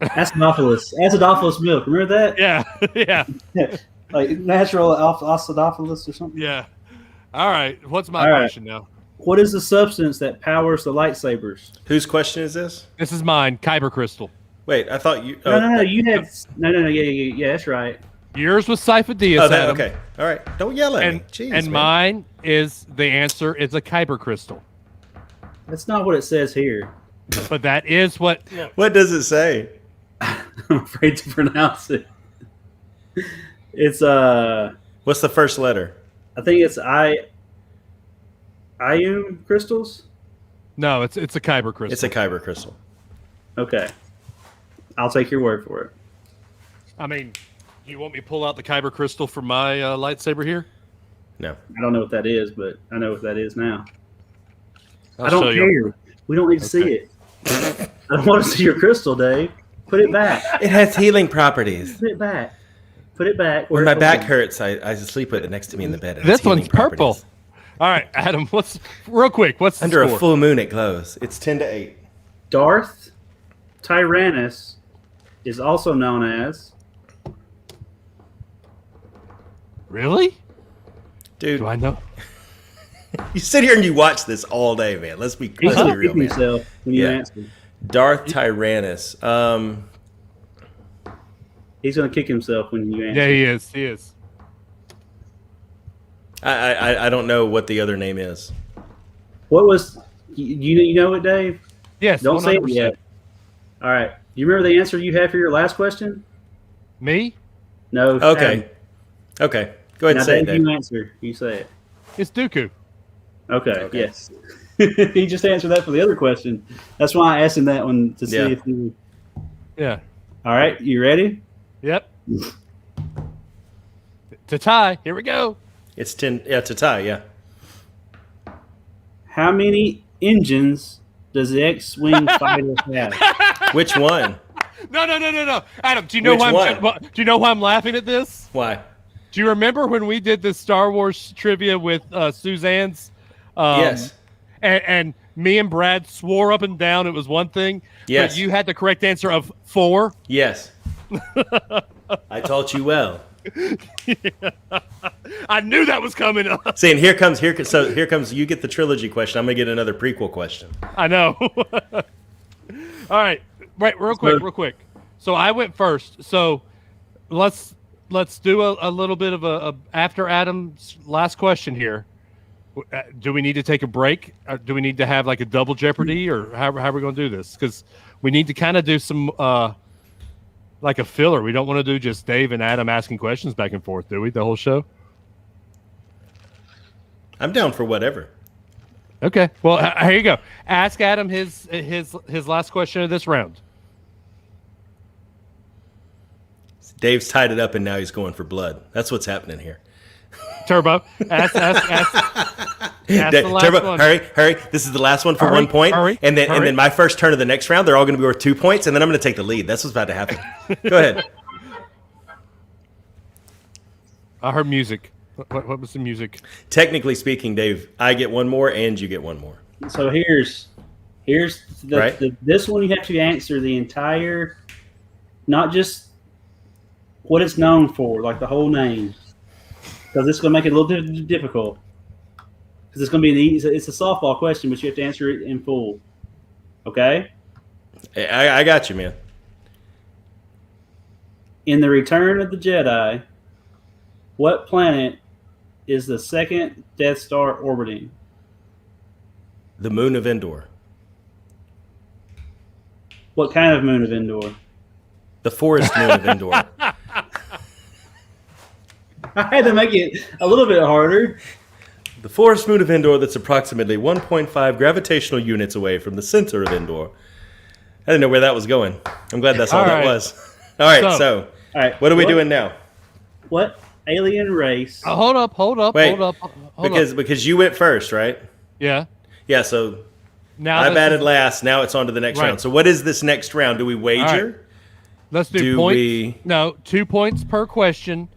Acidophilus milk. Remember that? Yeah. Like natural acidophilus or something? Yeah. All right. What's my All right. question now? What is the substance that powers the lightsabers? Whose question is this? This is mine. Kyber crystal. Wait, I thought you. No. You had no. Yeah. That's right. Yours was Cypher Diaz. Oh, Adam. okay. All right. Don't yell at And me. Jeez, and man. mine is the answer is a Kyber crystal. That's not what it says here. But that is what. What does it say? I'm afraid to pronounce it. It's What's the first letter? I think it's Ium crystals. No, it's a Kyber crystal. It's a Kyber crystal. Okay. I'll take your word for it. I mean, do you want me to pull out the kyber crystal from my lightsaber here? No. I don't know what that is, but I know what that is now. I'll I don't show care. you. We don't need to see it. I don't want to see your crystal, Dave. Put it back. It has healing properties. Put it back. Put it back. When my back hurts, I sleep with it next to me in the bed. It has This one's healing purple. properties. All right, Adam. What's the Under score? a full moon, it glows. It's 10-8. Darth Tyrannus is also known as. Really? Dude, Do I know? you sit here and you watch this all day, man. Let's be He's going to real, kick man. himself when you Yeah. answer. Darth Tyrannus. He's going to kick himself when you answer. Yeah, he is. He is. I don't know what the other name is. What was. You know it, Dave? Yes. Don't say it 100%. yet. All right. Do you remember the answer you had for your last question? Me? No. Okay. Adam. Okay. Go ahead Now, and say it, Dave, you Dave. answer. You say it. It's Dooku. Okay. Yes. He just answered that for the other question. That's why I asked him that one to see Yeah. if he. Yeah. All right. You ready? Yep. To tie. Here we go. It's 10. Yeah, it's a tie. Yeah. How many engines does the X-wing fighter have? Which one? No. Adam, do you know Which one? do you know why I'm laughing at this? Why? Do you remember when we did this Star Wars trivia with Suzanne's? Yes. And me and Brad swore up and down it was one thing. Yes. But you had the correct answer of 4. Yes. I taught you well. I knew that was coming up. See, and here comes. You get the trilogy question. I'm gonna get another prequel question. I know. All right, real quick. So I went first. So let's do a little bit of a after Adam's last question here. Do we need to take a break? Or do we need to have like a double Jeopardy, or how are we going to do this? Because we need to kind of do some like a filler. We don't want to do just Dave and Adam asking questions back and forth, do we? The whole show. I'm down for whatever. Okay. Well, here you go. Ask Adam his last question of this round. Dave's tied it up, and now he's going for blood. That's what's happening here. Turbo. Ask the last Turbo, one. hurry! This is the last one for Hurry, 1 point, hurry, and then hurry. my first turn of the next round, they're all going to be worth 2 points, and then I'm going to take the lead. That's what's about to happen. Go ahead. I heard music. What was the music? Technically speaking, Dave, I get one more, and you get one more. So here's Right. this one. You have to answer the entire, not just what it's known for, like the whole name, because it's going to make it a little bit difficult. Because it's going to be it's a softball question, but you have to answer it in full. Okay. I got you, man. In the Return of the Jedi, what planet is the second Death Star orbiting? The moon of Endor. What kind of moon of Endor? The forest moon of Endor. I had to make it a little bit harder. The forest moon of Endor that's approximately 1.5 gravitational units away from the center of Endor. I didn't know where that was going. I'm glad that's all All that right. was. All right, so All right, what are we doing now? What alien race? Hold up. Wait, Hold up. because you went first, right? Yeah. Yeah, so Now I this batted is- last. Now it's on to the next Right. round. So what is this next round? Do we wager? Let's do Do points. we- No, 2 points per question.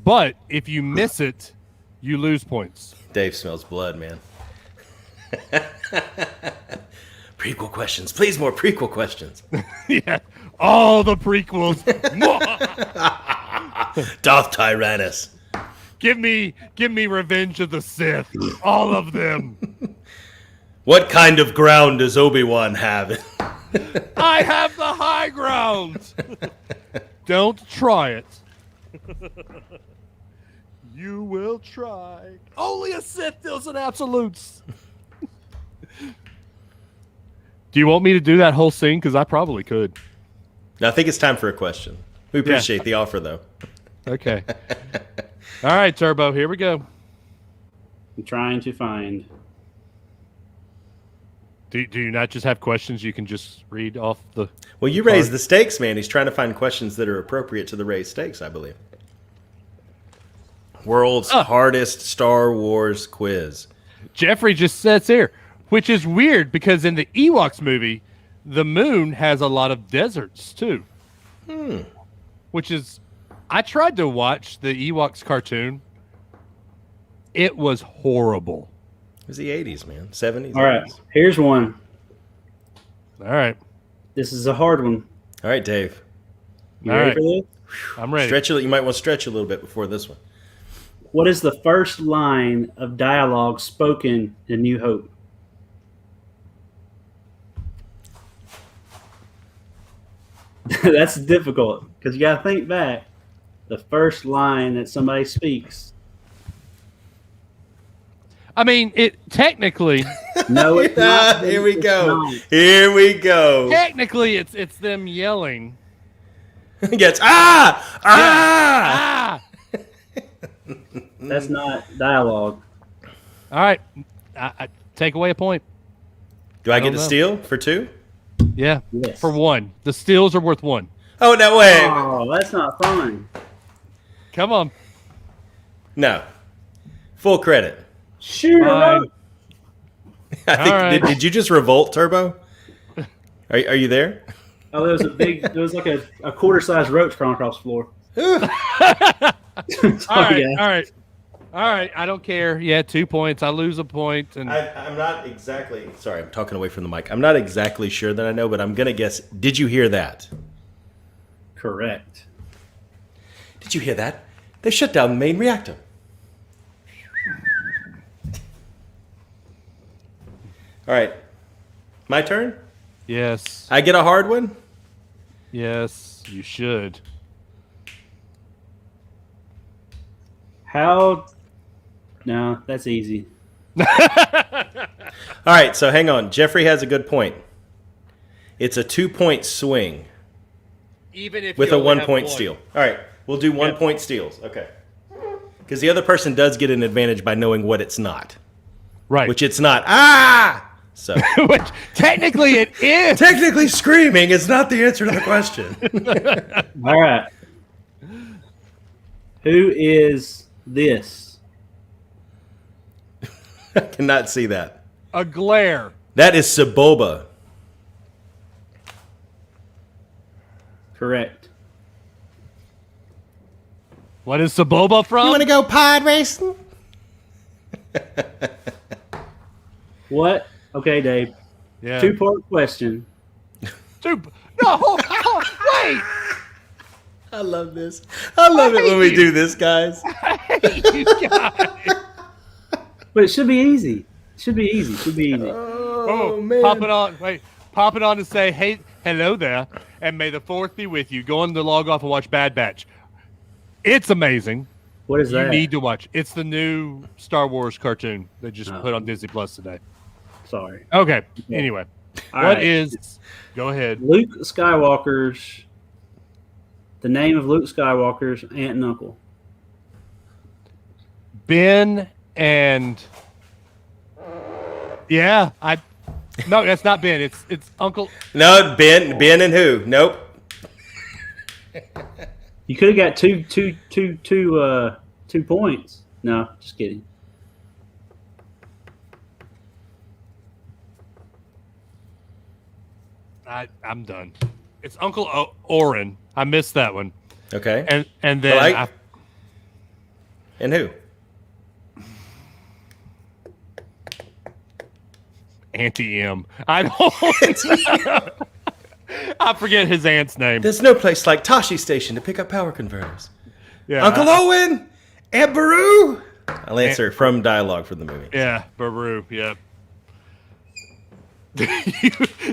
But if you miss it, you lose points. Dave smells blood, man. Prequel questions. Please, more prequel questions. Yeah. All the prequels. Darth Tyrannus. Give me Revenge of the Sith. All of them. What kind of ground does Obi-Wan have? I have the high ground. Don't try it. You will try. Only a Sith deals in absolutes. Do you want me to do that whole scene? Because I probably could. I think it's time for a question. We appreciate the offer, though. Okay. All right, Turbo. Here we go. I'm trying to find. Do you not just have questions you can just read off the... Well, you raised the stakes, man. He's trying to find questions that are appropriate to the raised stakes, I believe. World's hardest Star Wars quiz. Jeffrey just says here, which is weird because in the Ewoks movie, the moon has a lot of deserts too. Which is... I tried to watch the Ewoks cartoon. It was horrible. It was the 80s, man. 70s. All right, 80s. here's one. All right. This is a hard one. All right, Dave. You ready for this? I'm ready. Stretch it. You might want to stretch a little bit before this one. What is the first line of dialogue spoken in New Hope? That's difficult because you got to think back. The first line that somebody speaks. I mean, it technically... No, it's not. Here we It's go. not. Here we go. Technically, it's them yelling. Gets ah. That's not dialogue. All right. I take away a point. Do I get don't to know. steal for 2? Yeah. Yes. For 1. The steals are worth 1. Oh, no way. Oh, that's not fun. Come on. No. Full credit. Shoot it Fine. up. I think. All right. Did you just revolt, Turbo? Are you there? Oh, there was a big. There was like a quarter-sized roach crawling across the floor. All right. yeah. All right. All right. I don't care. Yeah, 2 points. I lose a point. And I'm not exactly. Sorry, I'm talking away from the mic. I'm not exactly sure that I know, but I'm gonna guess. Did you hear that? Correct. Did you hear that? They shut down the main reactor. All right, my turn. yes. I get a hard one. Yes, you should. How? No, that's easy. All right, so hang on. Jeffrey has a good point. It's a 2-point swing Even if with you a only 1-point have steal. All right, we'll do 1-point steals. Okay. Because the other person does get an advantage by knowing what it's not, Right. which it's not. Ah! So Which technically it is. technically, screaming is not the answer to the question. All right. Who is this? I cannot see that. A glare. That is Saboba. Correct. What is Saboba from? go pod racing? What? Okay, Dave. Yeah. 2-part question. No, wait. I love this. I love it when we do this, guys. You guys. But it should be easy. It should be easy. It should be easy. Oh, man. Pop it on. Wait. Pop it on and say, hey, hello there, and may the 4th be with you. Go on to log off and watch Bad Batch. It's amazing. What is You that? need to watch. It's the new Star Wars cartoon they just put on Disney Plus today. Sorry. Okay. Anyway, All what right. is? Go ahead. Luke Skywalker's. The name of Luke Skywalker's aunt and uncle. Ben and no, that's not Ben. It's Uncle. No, Ben and who? Nope. You could have got two points. No, just kidding. I'm done. It's Uncle Oren. I missed that one. Okay. And then Like? And who? Auntie M. I don't. I forget his aunt's name. There's no place like Tashi Station to pick up power converters. Yeah, Uncle Owen and Baru. I'll answer from dialogue for the movie. Yeah, Baru. Yeah.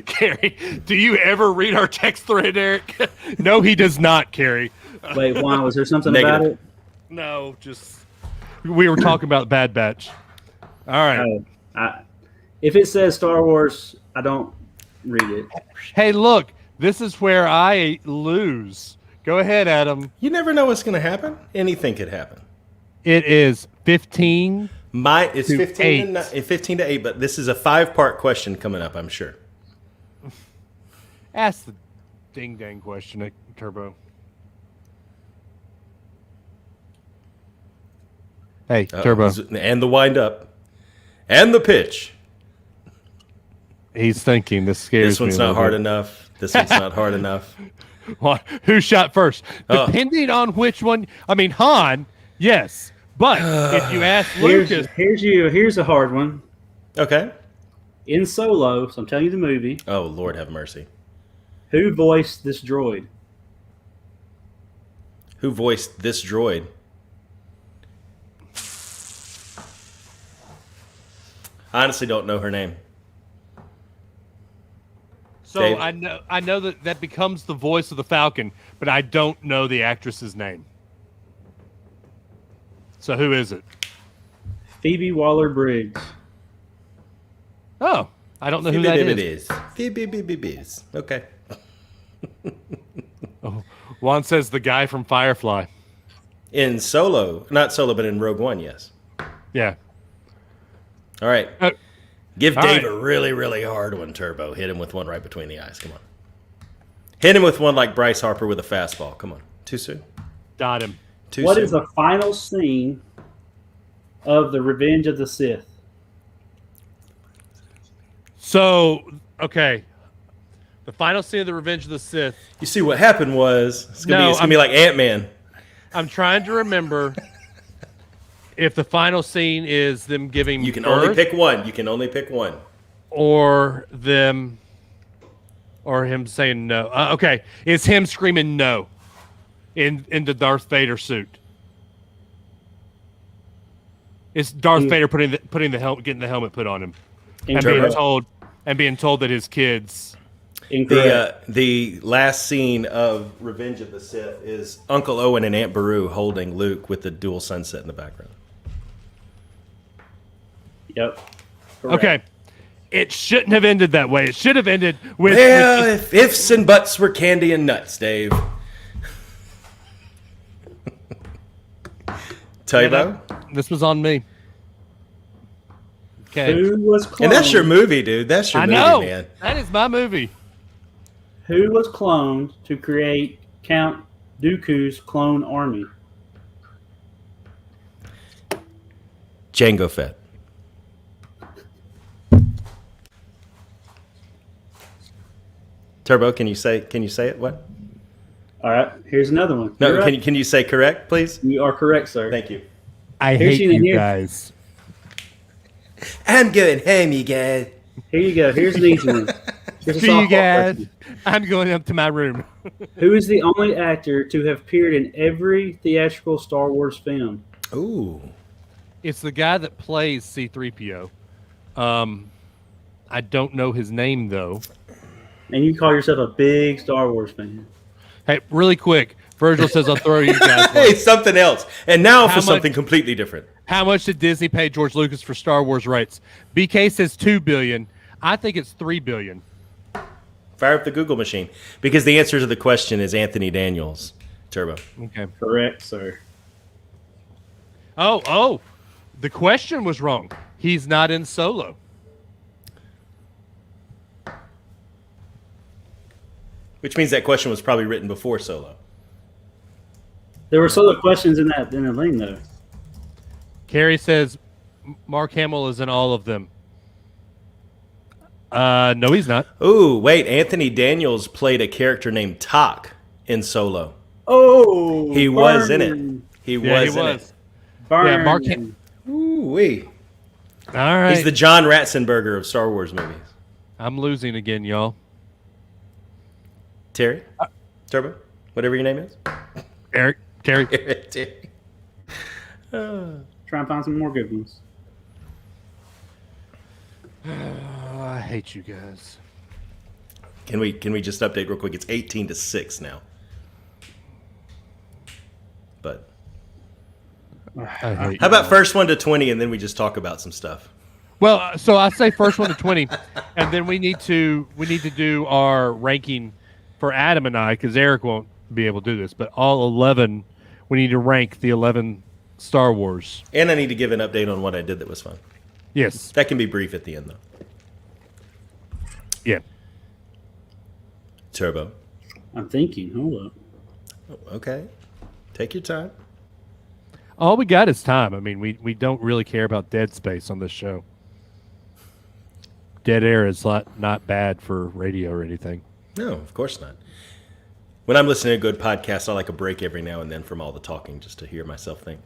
Carrie, do you ever read our text thread, Eric? No, he does not, Carrie. Wait, why? Was there something Negative. about it? No, just we were talking about Bad Batch. All right. If it says Star Wars, I don't read it. Hey, look, this is where I lose. Go ahead, Adam. You never know what's going to happen. Anything could happen. It is 15 It's 15 to 8, but this is a 5-part question coming up, I'm sure. Ask the ding dang question, Turbo. Hey, Turbo. And the wind up. And the pitch. He's thinking. This scares me. This one's not hard enough. This one's not hard enough. What? Who shot first? Depending on which one. I mean, Han, yes. But if you ask Lucas. Here's a hard one. Okay. In Solo, so I'm telling you the movie. Oh, Lord have mercy. Who voiced this droid? Who voiced this droid? I honestly don't know her name. So Dave? I know that becomes the voice of the Falcon, but I don't know the actress's name. So who is it? Phoebe Waller-Bridge. Oh, I don't know who that is. Phoebe. Okay. Juan says the guy from Firefly. In Solo, not Solo, but in Rogue One, yes. Yeah. All right. Give Dave right. a really, really hard one, Turbo. Hit him with one right between the eyes. Come on. Hit him with one like Bryce Harper with a fastball. Come on. Too soon? Got him. What is the final scene of the Revenge of the Sith? So, okay. The final scene of the Revenge of the Sith. You see, what happened was it's gonna be like Ant-Man. I'm trying to remember if the final scene is them giving You can birth, only pick one. You can only pick one. or him saying no. Okay, it's him screaming no in the Darth Vader suit. It's Darth Vader putting the helmet, getting the helmet put on him, and being told that his kids. The last scene of Revenge of the Sith is Uncle Owen and Aunt Beru holding Luke with the dual sunset in the background. Yep. Correct. Okay. It shouldn't have ended that way. It should have ended with. Well, if ifs and buts were candy and nuts, Dave. Tybo? This was on me. Okay. Who was cloned? And that's your movie, dude. That's your movie, man. That is my movie. Who was cloned to create Count Dooku's clone army? Jango Fett. Turbo, can you say it? What? All right, here's another one. No, You're can you say correct, please? You are correct, sir. Thank you. I Here's hate you guys. I'm going home, you guys. Here you go. Here's an easy one. Here's a See you softball guys. question. I'm going up to my room. Who is the only actor to have appeared in every theatrical Star Wars film? Ooh. It's the guy that plays C-3PO. I don't know his name, though. And you call yourself a big Star Wars fan. Hey, really quick. Virgil says I'll throw you guys one. Hey, something else. And now for something completely different. How much did Disney pay George Lucas for Star Wars rights? BK says $2 billion. I think it's $3 billion. Fire up the Google machine. Because the answer to the question is Anthony Daniels. Turbo. Okay. Correct, sir. Oh. The question was wrong. He's not in Solo. Which means that question was probably written before Solo. There were solo questions in the lane, though. Carrie says Mark Hamill is in all of them. No, he's not. Ooh, wait. Anthony Daniels played a character named Tak in Solo. Oh, He was in it. He was in it. Burn. Yeah, Mark Hamill. Ooh, wee. All right. He's the John Ratzenberger of Star Wars movies. I'm losing again, y'all. Terry? Turbo? Whatever your name is? Eric, Terry. Terry. Try and find some more good ones. I hate you guys. Can we just update real quick? It's 18-6 now. But I hate how about first one to 20 and then we just talk about some stuff? Well, so I say first one to 20, and then we need to do our ranking for Adam and I, because Eric won't be able to do this. But all 11, we need to rank the 11 Star Wars. And I need to give an update on what I did that was fun. Yes. That can be brief at the end, though. Yeah. Turbo. I'm thinking. Hold up. Oh, okay. Take your time. All we got is time. I mean, we don't really care about dead space on this show. Dead air is not bad for radio or anything. No, of course not. When I'm listening to a good podcast, I like a break every now and then from all the talking just to hear myself think.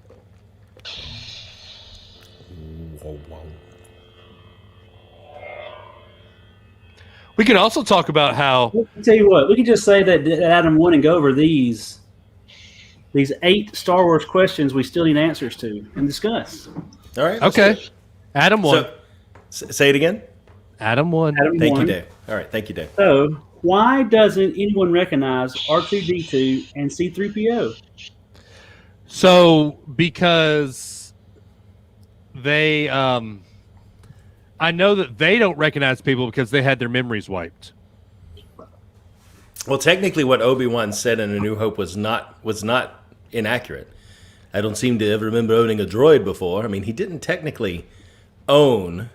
We could also talk about how... I'll tell you what, we could just say that Adam won and go over these 8 Star Wars questions we still need answers to and discuss. All right. Okay. Adam won. Say it again. Adam won. Thank you, Dave. All right. Thank you, Dave. So, why doesn't anyone recognize R2-D2 and C-3PO? So, because they... I know that they don't recognize people because they had their memories wiped. Well, technically, what Obi-Wan said in A New Hope was not inaccurate. I don't seem to ever remember owning a droid before. I mean, he didn't technically own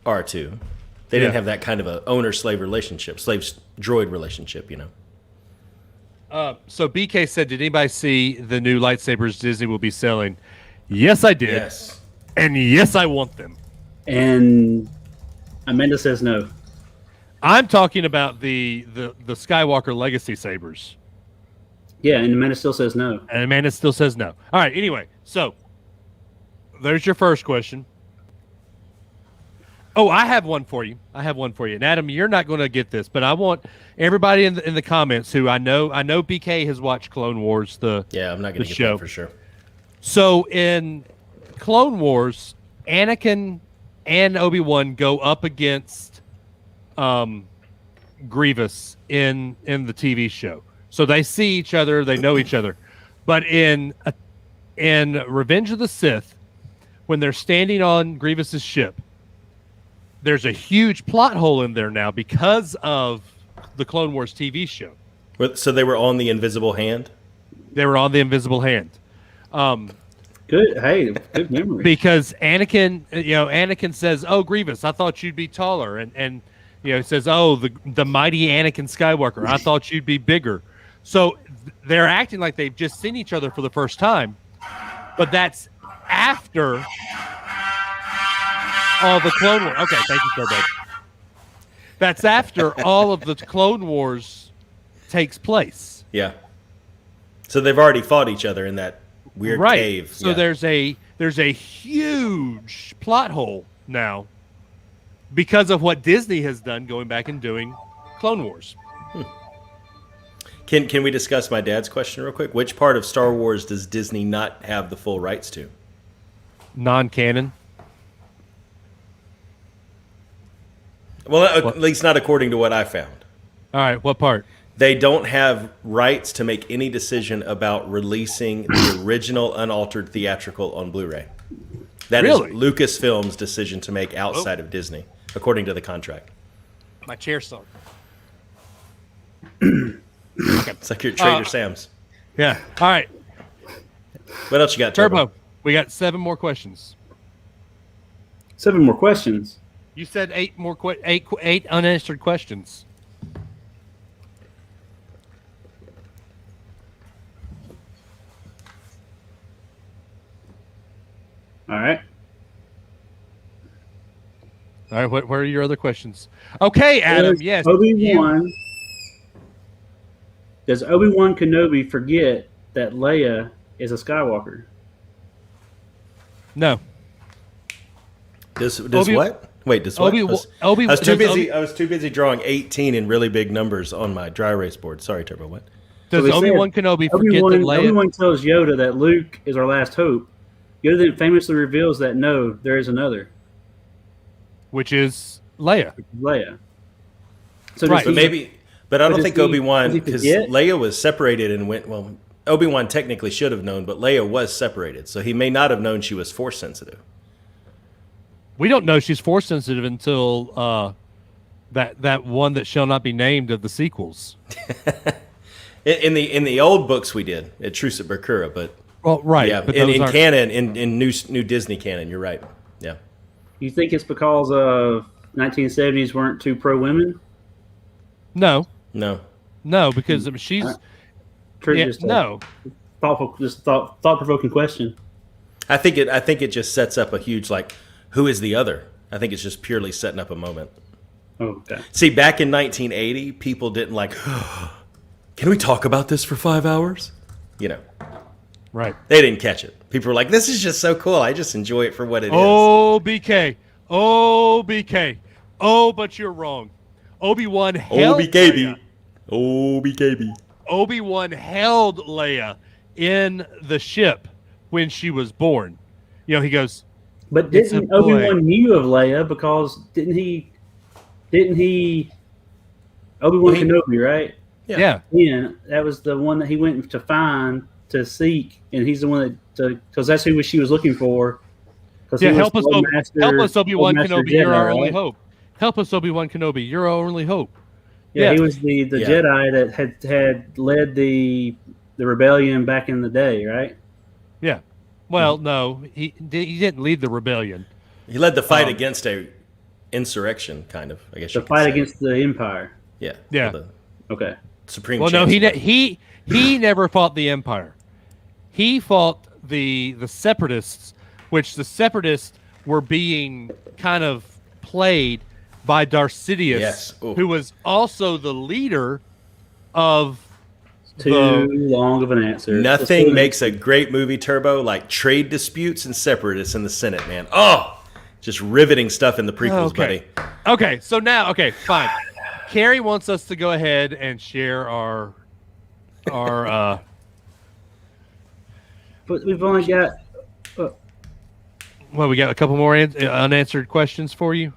R2. They didn't have that kind of a owner-slave relationship, slave-droid relationship, you know. So BK said, did anybody see the new lightsabers Disney will be selling? Yes, I did. Yes. And yes, I want them. And Amanda says no. I'm talking about the Skywalker Legacy sabers. Yeah, and Amanda still says no. And Amanda still says no. All right, anyway, so there's your first question. Oh, I have one for you. And Adam, you're not going to get this, but I want everybody in the comments who I know BK has watched Clone Wars, I'm not going to get that for sure. So in Clone Wars, Anakin and Obi-Wan go up against Grievous in the TV show. So they see each other, they know each other. But in Revenge of the Sith, when they're standing on Grievous's ship, there's a huge plot hole in there now because of the Clone Wars TV show. So they were on the Invisible Hand? They were on the Invisible Hand. Good. Hey, good memory. Because Anakin says, "Oh, Grievous, I thought you'd be taller," and he says, "Oh, the mighty Anakin Skywalker, I thought you'd be bigger." So they're acting like they've just seen each other for the first time, but that's after all the Clone Wars. Okay, thank you, Turbo. That's after all of the Clone Wars takes place. Yeah. So they've already fought each other in that weird cave. So there's a huge plot hole now because of what Disney has done going back and doing Clone Wars. Can we discuss my dad's question real quick? Which part of Star Wars does Disney not have the full rights to? Non-canon. Well, at least not according to what I found. All right, what part? They don't have rights to make any decision about releasing the original unaltered theatrical on Blu-ray. That is Lucasfilm's decision to make outside of Disney, according to the contract. My chair sunk. Okay. It's like your Trader Sam's. Yeah. All right. What else you got, Turbo? We got 7 more questions. 7 more questions? You said 8 more eight unanswered questions. All right. All right. What are your other questions? Okay, Adam. Yes. Obi-Wan. Does Obi-Wan Kenobi forget that Leia is a Skywalker? No. Does what? Wait, does what? I was too busy drawing 18 in really big numbers on my dry erase board. Sorry, Turbo. What? Does Obi-Wan Kenobi forget that Leia? Obi-Wan tells Yoda that Luke is our last hope. Yoda then famously reveals that no, there is another. Which is Leia. So right. But I don't think Obi-Wan, because Leia was separated and went, well, Obi-Wan technically should have known, but Leia was separated. So he may not have known she was force sensitive. We don't know she's force sensitive until that one that shall not be named of the sequels. in the old books we did at Truce at Bakura, but Well, right. Yeah, but in canon, in new Disney canon, you're right. Yeah. You think it's because of 1970s weren't too pro women? No, No. because I mean, she's no. Thought provoking question. I think it just sets up a huge who is the other? I think it's just purely setting up a moment. Oh, okay. See, back in 1980, people didn't can we talk about this for 5 hours? Right. They didn't catch it. People were like, this is just so cool. I just enjoy it for what it is. Oh, BK. Oh, BK. Oh, but you're wrong. Obi-Wan held Leia. Obi-Wan held Leia in the ship when she was born. He goes. But didn't Obi-Wan knew of Leia because didn't he? Obi-Wan Kenobi, right? Yeah. Yeah, that was the one that he went to seek, and he's the one because that's who she was looking for. Yeah, help us, Obi-Wan Kenobi. You're our only hope. Help us, Obi-Wan Kenobi. You're our only hope. Yeah, he was the Jedi that had led the rebellion back in the day, right? Yeah. Well, no, he didn't lead the rebellion. He led the fight against a insurrection, kind of. I guess the fight against the Empire. Yeah. Yeah. Okay. Supreme. Well, no, he never fought the Empire. He fought the Separatists, which the Separatists were being kind of played by Darth Sidious, who was also the leader of. Too long of an answer. Nothing makes a great movie, Turbo, like trade disputes and separatists in the Senate, man. Oh, just riveting stuff in the prequels, buddy. Okay, so now, fine. Carrie wants us to go ahead and share our. But we've only got. Well, we got a couple more unanswered questions for you.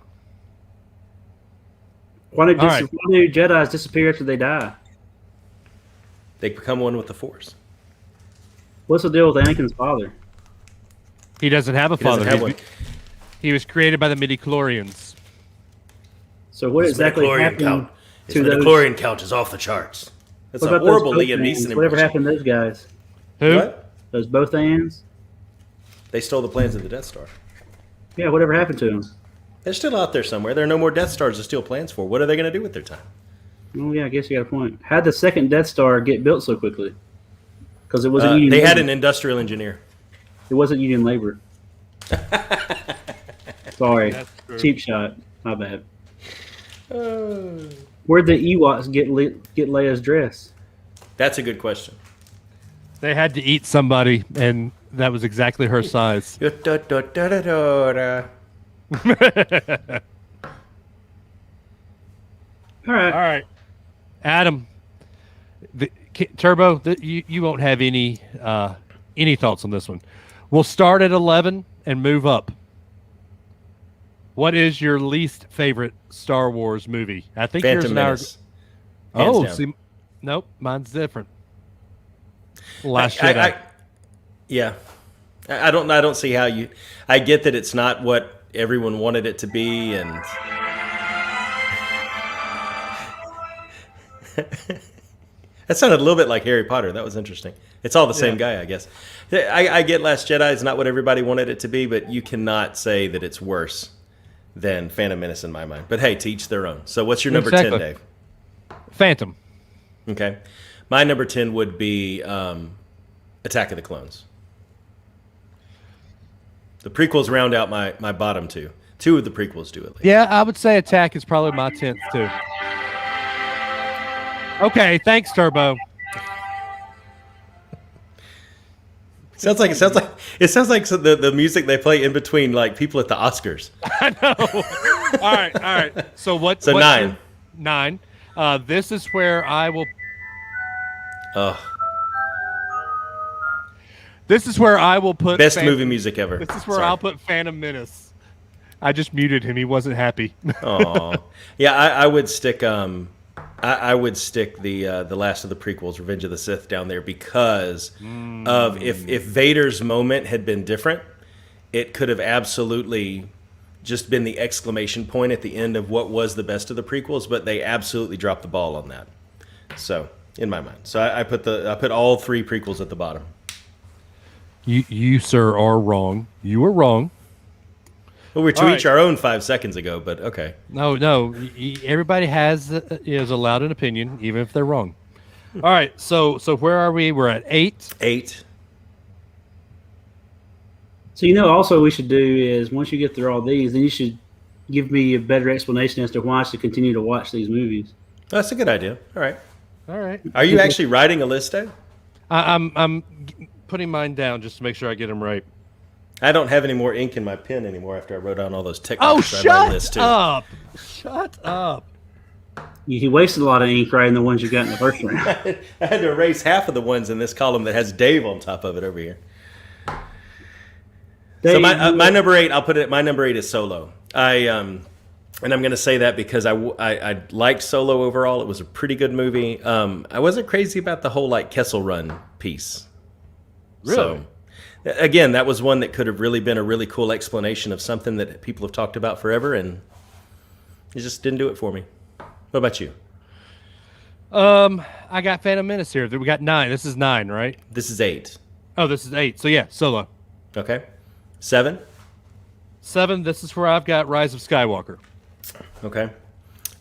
Why do Jedis disappear after they die? They become one with the Force. What's the deal with Anakin's father? He doesn't have a father. He was created by the midichlorians. So what exactly happened to those? The midichlorian count is off the charts. That's a horrible Liam Neeson impression. Whatever happened to those guys? Who? What? Those both Ans? They stole the plans of the Death Star. Yeah, whatever happened to them? They're still out there somewhere. There are no more Death Stars to steal plans for. What are they going to do with their time? Oh, yeah, I guess you got a point. How'd the second Death Star get built so quickly? Because it wasn't union They labor. had an industrial engineer. It wasn't union labor. Sorry. Cheap shot. My bad. Where'd the Ewoks get Leia's dress? That's a good question. They had to eat somebody, and that was exactly her size. All right. Adam, Turbo, you won't have any thoughts on this one. We'll start at 11 and move up. What is your least favorite Star Wars movie? I think Phantom Menace. See, nope, mine's different. Last Jedi. I don't see how you. I get that it's not what everyone wanted it to be, and that sounded a little bit like Harry Potter. That was interesting. It's all the same guy, I guess. I get Last Jedi is not what everybody wanted it to be, but you cannot say that it's worse than Phantom Menace in my mind. But hey, to each their own. So what's your number 10, Dave? Phantom. Okay. My number 10 would be Attack of the Clones. The prequels round out my bottom two. Two of the prequels do at least. Yeah, I would say Attack is probably my 10th too. Okay, thanks, Turbo. It sounds like the music they play in between like people at the Oscars. I know. All right. So what's 9? 9. This is where I will. This is where I will put best movie music ever. This is where I'll put Phantom Menace. I just muted him. He wasn't happy. Oh, yeah. I would stick. I would stick the last of the prequels, Revenge of the Sith, down there because of if Vader's moment had been different, it could have absolutely just been the exclamation point at the end of what was the best of the prequels, but they absolutely dropped the ball on that. So in my mind, so I put all 3 prequels at the bottom. You sir are wrong. You were wrong. Well, we're to each our own 5 seconds ago, but okay. No. Everybody is allowed an opinion, even if they're wrong. All right. So where are we? We're at 8. 8. So also we should do is once you get through all these, then you should give me a better explanation as to why I should continue to watch these movies. That's a good idea. All right. Are you actually writing a list, Dave? I'm putting mine down just to make sure I get them right. I don't have any more ink in my pen anymore after I wrote down all those tick Oh, marks. shut up! Shut up! You wasted a lot of ink writing the ones you got in the first round. I had to erase half of the ones in this column that has Dave on top of it over here. Dave, so my number 8, I'll put it. My number 8 is Solo. And I'm going to say that because I liked Solo overall. It was a pretty good movie. I wasn't crazy about the whole Kessel Run piece. Really? So, again, that was one that could have really been a really cool explanation of something that people have talked about forever, and it just didn't do it for me. What about you? I got Phantom Menace here. We got 9. This is 9, right? This is 8. Oh, this is 8. So yeah, Solo. Okay. 7. 7. This is where I've got Rise of Skywalker. Okay.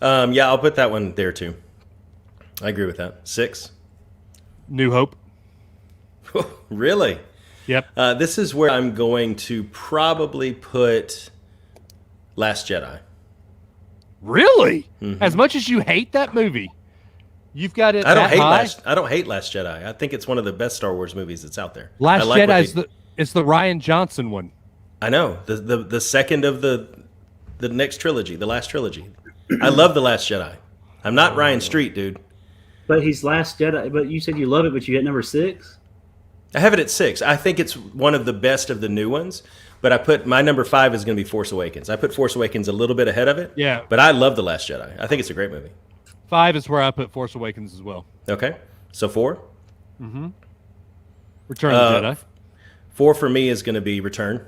Yeah, I'll put that one there too. I agree with that. 6. New Hope. Really? Yep. This is where I'm going to probably put Last Jedi. Really? Mm-hmm. As much as you hate that movie, you've got it. I don't hate Last Jedi. I think it's one of the best Star Wars movies that's out there. Last Jedi is the Rian Johnson one. I know the second of the next trilogy, the last trilogy. I love the Last Jedi. I'm not Ryan Street, dude. But he's Last Jedi. But you said you love it, but you had number 6. I have it at 6. I think it's one of the best of the new ones. But I put my number 5 is going to be Force Awakens. I put Force Awakens a little bit ahead of it. Yeah. But I love the Last Jedi. I think it's a great movie. 5 is where I put Force Awakens as well. Okay. So 4? Mm-hmm. Return of the Jedi. 4 for me is going to be Return.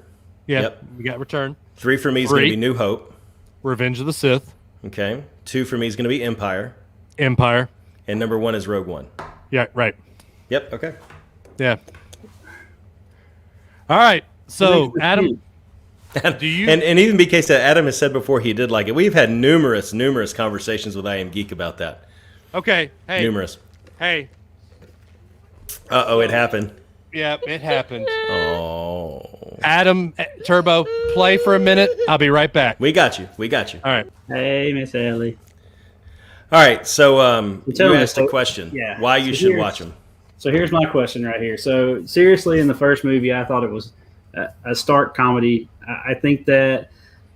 Yeah, yep. We got Return. 3 for me is going to be New Hope. Revenge of the Sith. Okay. 2 for me is going to be Empire. Empire. And number 1 is Rogue One. Yeah, right. Yep, okay. Yeah. All right. So, Adam, do you... And even BK said, Adam has said before he did like it. We've had numerous conversations with I Am Geek about that. Okay. Hey. Numerous. Hey. Uh-oh, it happened. Yep, it happened. Oh. Adam, Turbo, play for a minute. I'll be right back. We got you. All right. Hey, Miss Ellie. All right, so you asked a question. Yeah. Why you should watch them. So here's my question right here. So seriously, in the first movie, I thought it was a stark comedy. I think that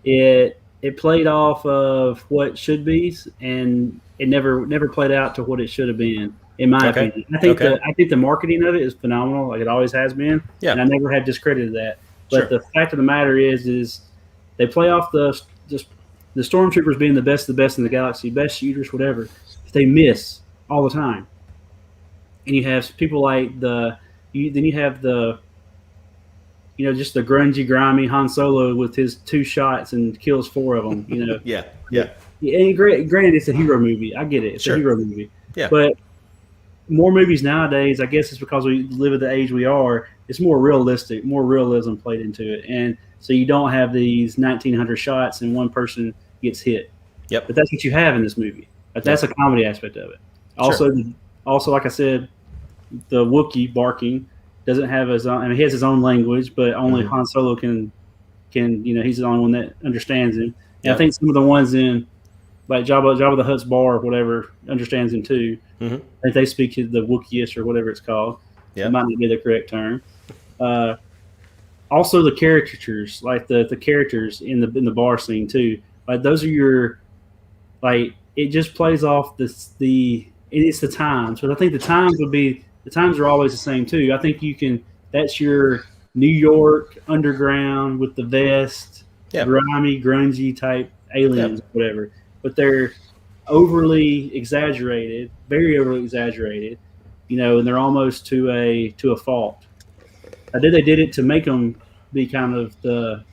it played off of what should be, and it never played out to what it should have been. In my opinion, I think the marketing of it is phenomenal, like it always has been. Yeah. And I never have discredited that. But the fact of the matter is they play off the stormtroopers being the best in the galaxy, best shooters, whatever. They miss all the time, and you have people like you have the just the grungy, grimy Han Solo with his 2 shots and kills 4 of them. Yeah. And granted, it's a hero movie. I get it. It's a hero movie. Yeah. But more movies nowadays, I guess it's because we live at the age we are, it's more realistic, more realism played into it. And so you don't have these 1900 shots and one person gets hit. Yep. But that's what you have in this movie. But that's a comedy aspect of it. Also, like I said, the Wookiee barking doesn't have his own. I mean, he has his own language, but only Han Solo can. He's the only one that understands him. And I think some of the ones in, like Jabba the Hutt's bar or whatever, understands him too. Mm-hmm. I think they speak the Wookieish or whatever it's called. Yeah. It might not be the correct term. Also, the caricatures, like the characters in the bar scene too. Like those are your, like it just plays off it's the times. But I think the times are always the same too. I think that's your New York underground with the vest, grimy, grungy type aliens, whatever. But they're overly exaggerated, very overly exaggerated, and they're almost to a fault. I think they did it to make them be kind of the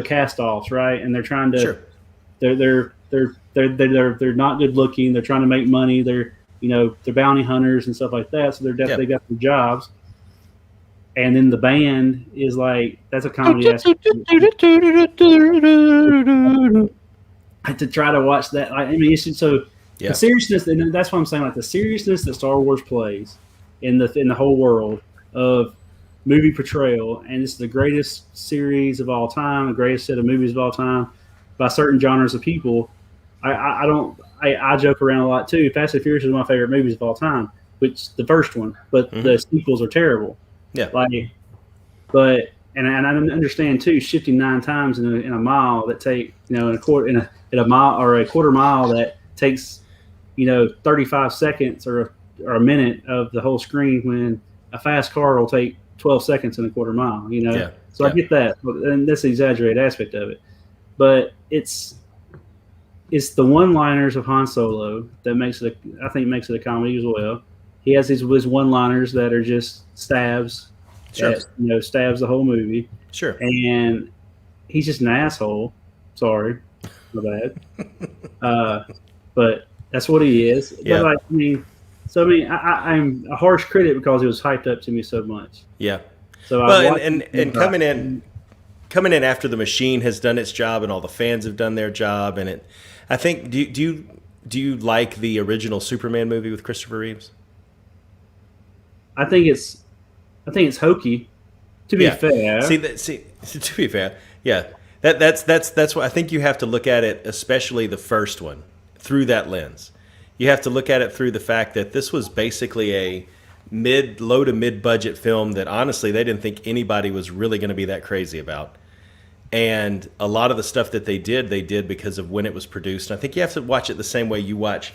cast-offs, right? And they're trying to, they're not good looking. They're trying to make money. They're bounty hunters and stuff like that. So they got their jobs. and then the band is like that's a comedy aspect. To try to watch that, I mean, it's so the seriousness, and that's what I'm saying. Like the seriousness that Star Wars plays in the whole world of movie portrayal, and it's the greatest series of all time, the greatest set of movies of all time by certain genres of people. I joke around a lot too. Fast and Furious is one of my favorite movies of all time, which the first one, but the sequels are terrible. Yeah, but I understand too. Shifting 9 times in a mile that take in a mile or a quarter mile that takes 35 seconds or a minute of the whole screen when a fast car will take 12 seconds in a quarter mile. So I get that, and that's the exaggerated aspect of it. But it's the one-liners of Han Solo that makes it a comedy as well. He has his one-liners that are just stabs. Sure. That, stabs the whole movie. Sure. And he's just an asshole. Sorry. My bad. But that's what he is. Yeah. But I'm a harsh critic because it was hyped up to me so much. Yeah. So and coming in after the machine has done its job and all the fans have done their job, and I think do you like the original Superman movie with Christopher Reeves? I think it's hokey. To be fair, to be fair, yeah. That's what I think you have to look at it, especially the first one, through that lens. You have to look at it through the fact that this was basically a low to mid budget film that honestly they didn't think anybody was really going to be that crazy about. And a lot of the stuff that they did because of when it was produced. And I think you have to watch it the same way you watch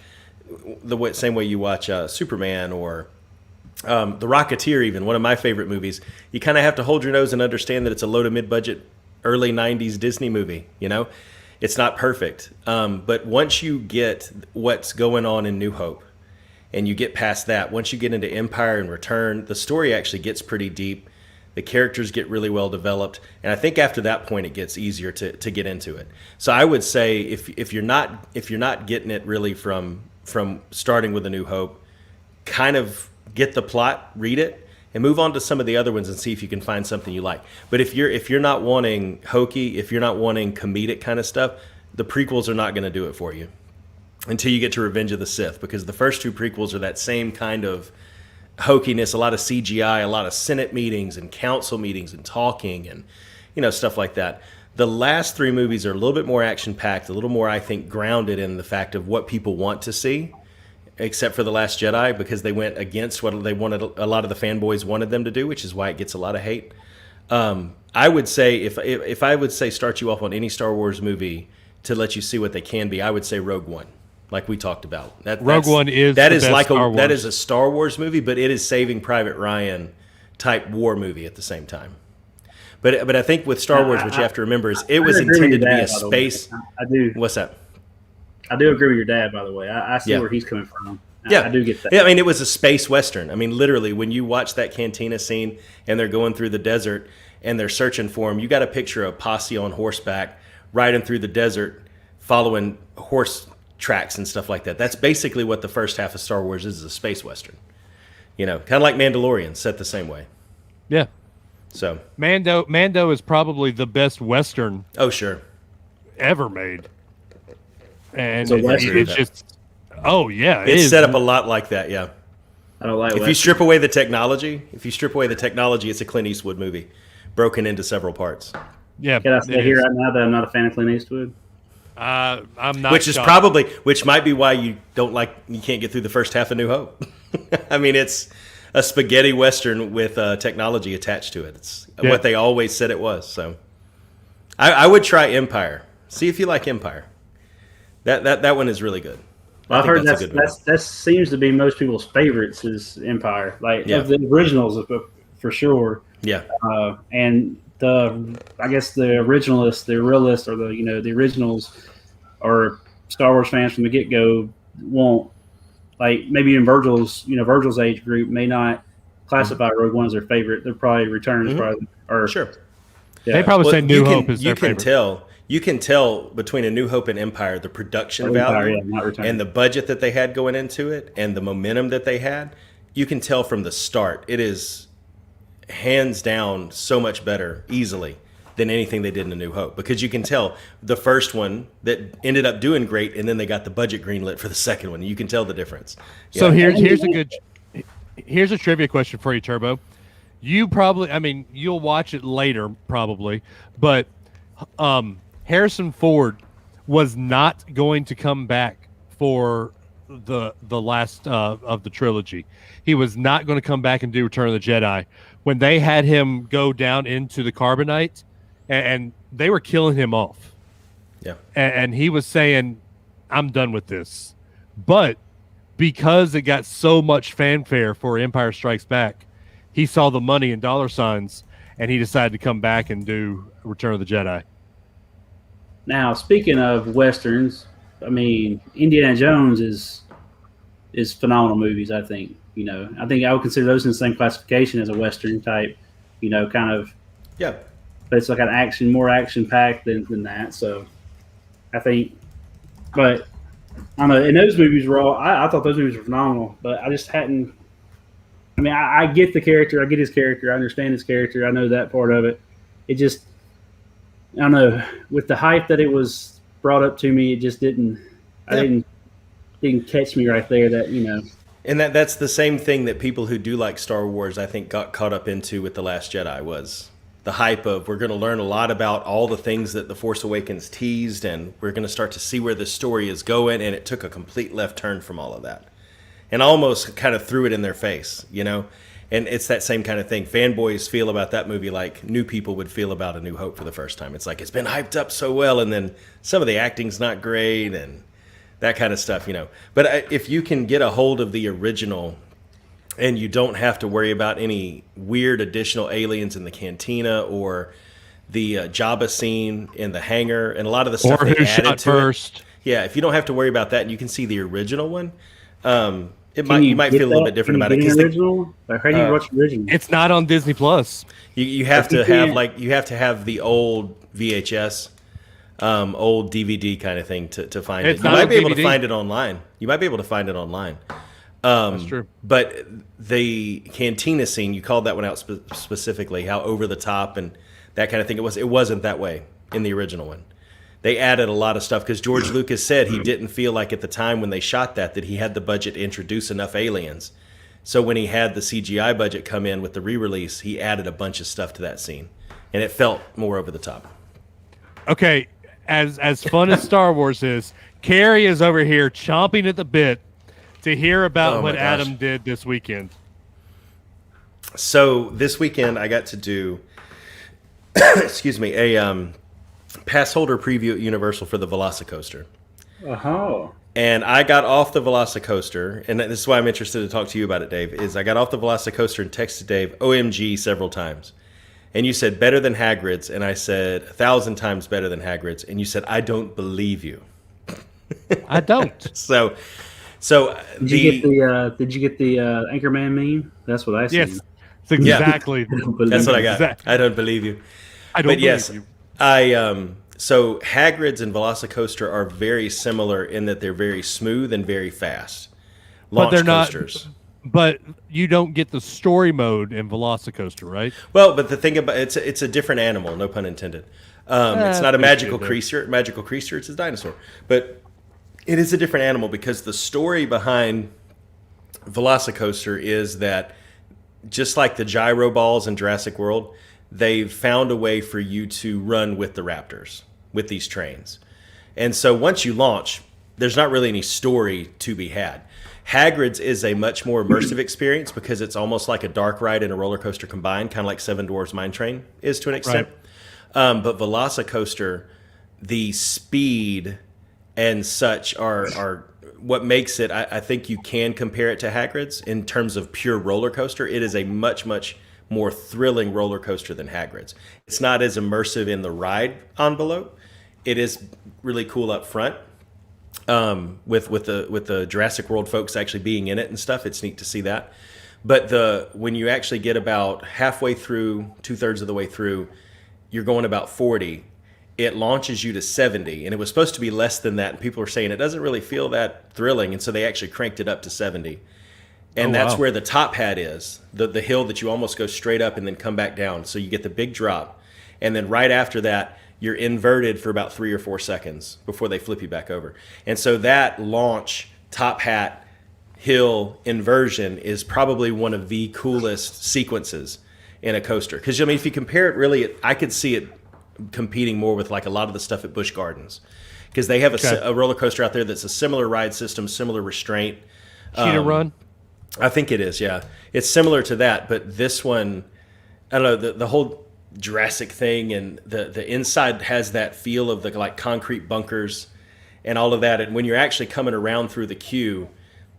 Superman or The Rocketeer, even one of my favorite movies. You kind of have to hold your nose and understand that it's a low to mid budget early 90s Disney movie. It's not perfect. But once you get what's going on in New Hope and you get past that, once you get into Empire and Return, the story actually gets pretty deep. The characters get really well developed. And I think after that point, it gets easier to get into it. So I would say if you're not getting it really from starting with A New Hope, kind of get the plot, read it, and move on to some of the other ones and see if you can find something you like. But if you're not wanting hokey, if you're not wanting comedic kind of stuff, the prequels are not going to do it for you until you get to Revenge of the Sith, because the first 2 prequels are that same kind of hokiness, a lot of CGI, a lot of Senate meetings and council meetings and talking and stuff like that. The last 3 movies are a little bit more action-packed, a little more, I think, grounded in the fact of what people want to see, except for The Last Jedi, because they went against what they wanted. A lot of the fanboys wanted them to do, which is why it gets a lot of hate. I would say if I would say start you off on any Star Wars movie to let you see what they can be, I would say Rogue One, like we talked about. Rogue One is that is like that is a Star Wars movie, but it is Saving Private Ryan type war movie at the same time. But I think with Star Wars, what you have to remember is it was intended to be a space. I do. What's that? I do agree with your dad, by the way. I see where he's coming from. I do get that. Yeah, I mean, it was a space western. I mean, literally, when you watch that cantina scene and they're going through the desert and they're searching for him, you got a picture of a posse on horseback riding through the desert, following horse tracks and stuff like that. That's basically what the first half of Star Wars is a space western. Kind of like Mandalorian, set the same way. Yeah. So Mando is probably the best western. Oh, sure. Ever made. And it's just, oh yeah, it's set up a lot like that. Yeah, I don't like. If you strip away the technology, it's a Clint Eastwood movie, broken into several parts. Yeah, can I say here right now that I'm not a fan of Clint Eastwood? I'm not. Which might be why you can't get through the first half of New Hope. I mean, it's a spaghetti western with technology attached to it. It's what they always said it was. So, I would try Empire. See if you like Empire. That one is really good. Well, I've heard that seems to be most people's favorites is Empire, of the originals for sure. Yeah, and I guess the originalists, the realists, or the originals, or Star Wars fans from the get go won't maybe even Virgil's age group may not classify Rogue One as their favorite. They're probably Returns, or sure. Yeah. They probably say New Hope is their favorite. You can tell between A New Hope and Empire the production value and the budget that they had going into it and the momentum that they had. You can tell from the start. It is hands down so much better easily than anything they did in A New Hope, because you can tell the first one that ended up doing great, and then they got the budget greenlit for the second one. You can tell the difference. So here's a trivia question for you, Turbo. You probably, I mean, you'll watch it later probably, but Harrison Ford was not going to come back for the last of the trilogy. He was not going to come back and do Return of the Jedi. When they had him go down into the carbonite, and they were killing him off. Yeah. And he was saying, I'm done with this. But because it got so much fanfare for Empire Strikes Back, he saw the money and dollar signs, and he decided to come back and do Return of the Jedi. Now, speaking of Westerns, I mean, Indiana Jones is phenomenal movies, I think. You know, I think I would consider those in the same classification as a Western type, you know, kind of. Yeah. But it's like an more action packed than that. So I think, but I don't know. And those movies were all, I thought those movies were phenomenal, but I just hadn't. I mean, I get the character. I get his character. I understand his character. I know that part of it. It just, I don't know. With the hype that it was brought up to me, it just didn't. I didn't catch me right there. That, you know. And that's the same thing that people who do like Star Wars, I think, got caught up into with The Last Jedi, was the hype of, we're going to learn a lot about all the things that The Force Awakens teased, and we're going to start to see where the story is going, and it took a complete left turn from all of that. And almost kind of threw it in their face, you know? And it's that same kind of thing. Fanboys feel about that movie like new people would feel about A New Hope for the first time. It's like, it's been hyped up so well, and then some of the acting's not great, and that kind of stuff, you know. But if you can get a hold of the original, and you don't have to worry about any weird additional aliens in the cantina or the Jabba scene in the hangar and a lot of the stuff they added to first. Yeah, if you don't have to worry about that and you can see the original one, you might feel a little bit different about it. How do you watch the original? It's not on Disney Plus. You have to have the old VHS, old DVD kind of thing to find it. You might be able to find it online. That's true. But the cantina scene, you called that one out specifically, how over the top and that kind of thing it was. It wasn't that way in the original one. They added a lot of stuff because George Lucas said he didn't feel like at the time when they shot that he had the budget to introduce enough aliens. So when he had the CGI budget come in with the re-release, he added a bunch of stuff to that scene, and it felt more over the top. Okay, as fun as Star Wars is, Carrie is over here chomping at the bit to hear about what Adam did this weekend. So this weekend I got to do, a pass holder preview at Universal for the Velocicoaster. Oh. And I got off the Velocicoaster, and this is why I'm interested to talk to you about it, Dave, is I got off the Velocicoaster and texted Dave, OMG, several times. And you said, better than Hagrid's, and I said, 1,000 times better than Hagrid's, and you said, I don't believe you. I don't. So did you get the Anchorman meme? That's what I said. Yes, that's exactly. That's what I got. I don't believe you. I don't believe you. So Hagrid's and Velocicoaster are very similar in that they're very smooth and very fast. But they're coasters. But you don't get the story mode in Velocicoaster, right? Well, but the thing about it's a different animal, no pun intended. It's not a magical creature. It's a dinosaur. But it is a different animal because the story behind Velocicoaster is that just like the gyro balls in Jurassic World, they've found a way for you to run with the raptors, with these trains. And so once you launch, there's not really any story to be had. Hagrid's is a much more immersive experience because it's almost like a dark ride and a roller coaster combined, kind of like Seven Dwarfs Mine Train is to an extent. Right. But Velocicoaster, the speed and such are what makes it, I think you can compare it to Hagrid's in terms of pure roller coaster. It is a much, much more thrilling roller coaster than Hagrid's. It's not as immersive in the ride envelope. It is really cool up front. With the Jurassic World folks actually being in it and stuff, it's neat to see that. But when you actually get about halfway through, 2/3 of the way through, you're going about 40. It launches you to 70, and it was supposed to be less than that. And people were saying it doesn't really feel that thrilling, and so they actually cranked it up to 70. And that's where the top hat is, the hill that you almost go straight up and then come back down. So you get the big drop. And then right after that, you're inverted for about 3 or 4 seconds before they flip you back over. And so that launch, top hat, hill inversion is probably one of the coolest sequences in a coaster. Because, I mean, if you compare it really, I could see it competing more with like a lot of the stuff at Busch Gardens. Because they have a roller coaster out there that's a similar ride system, similar restraint. Cheetah Run? I think it is, yeah. It's similar to that, but this one, I don't know, the whole Jurassic thing and the inside has that feel of the like concrete bunkers and all of that. And when you're actually coming around through the queue,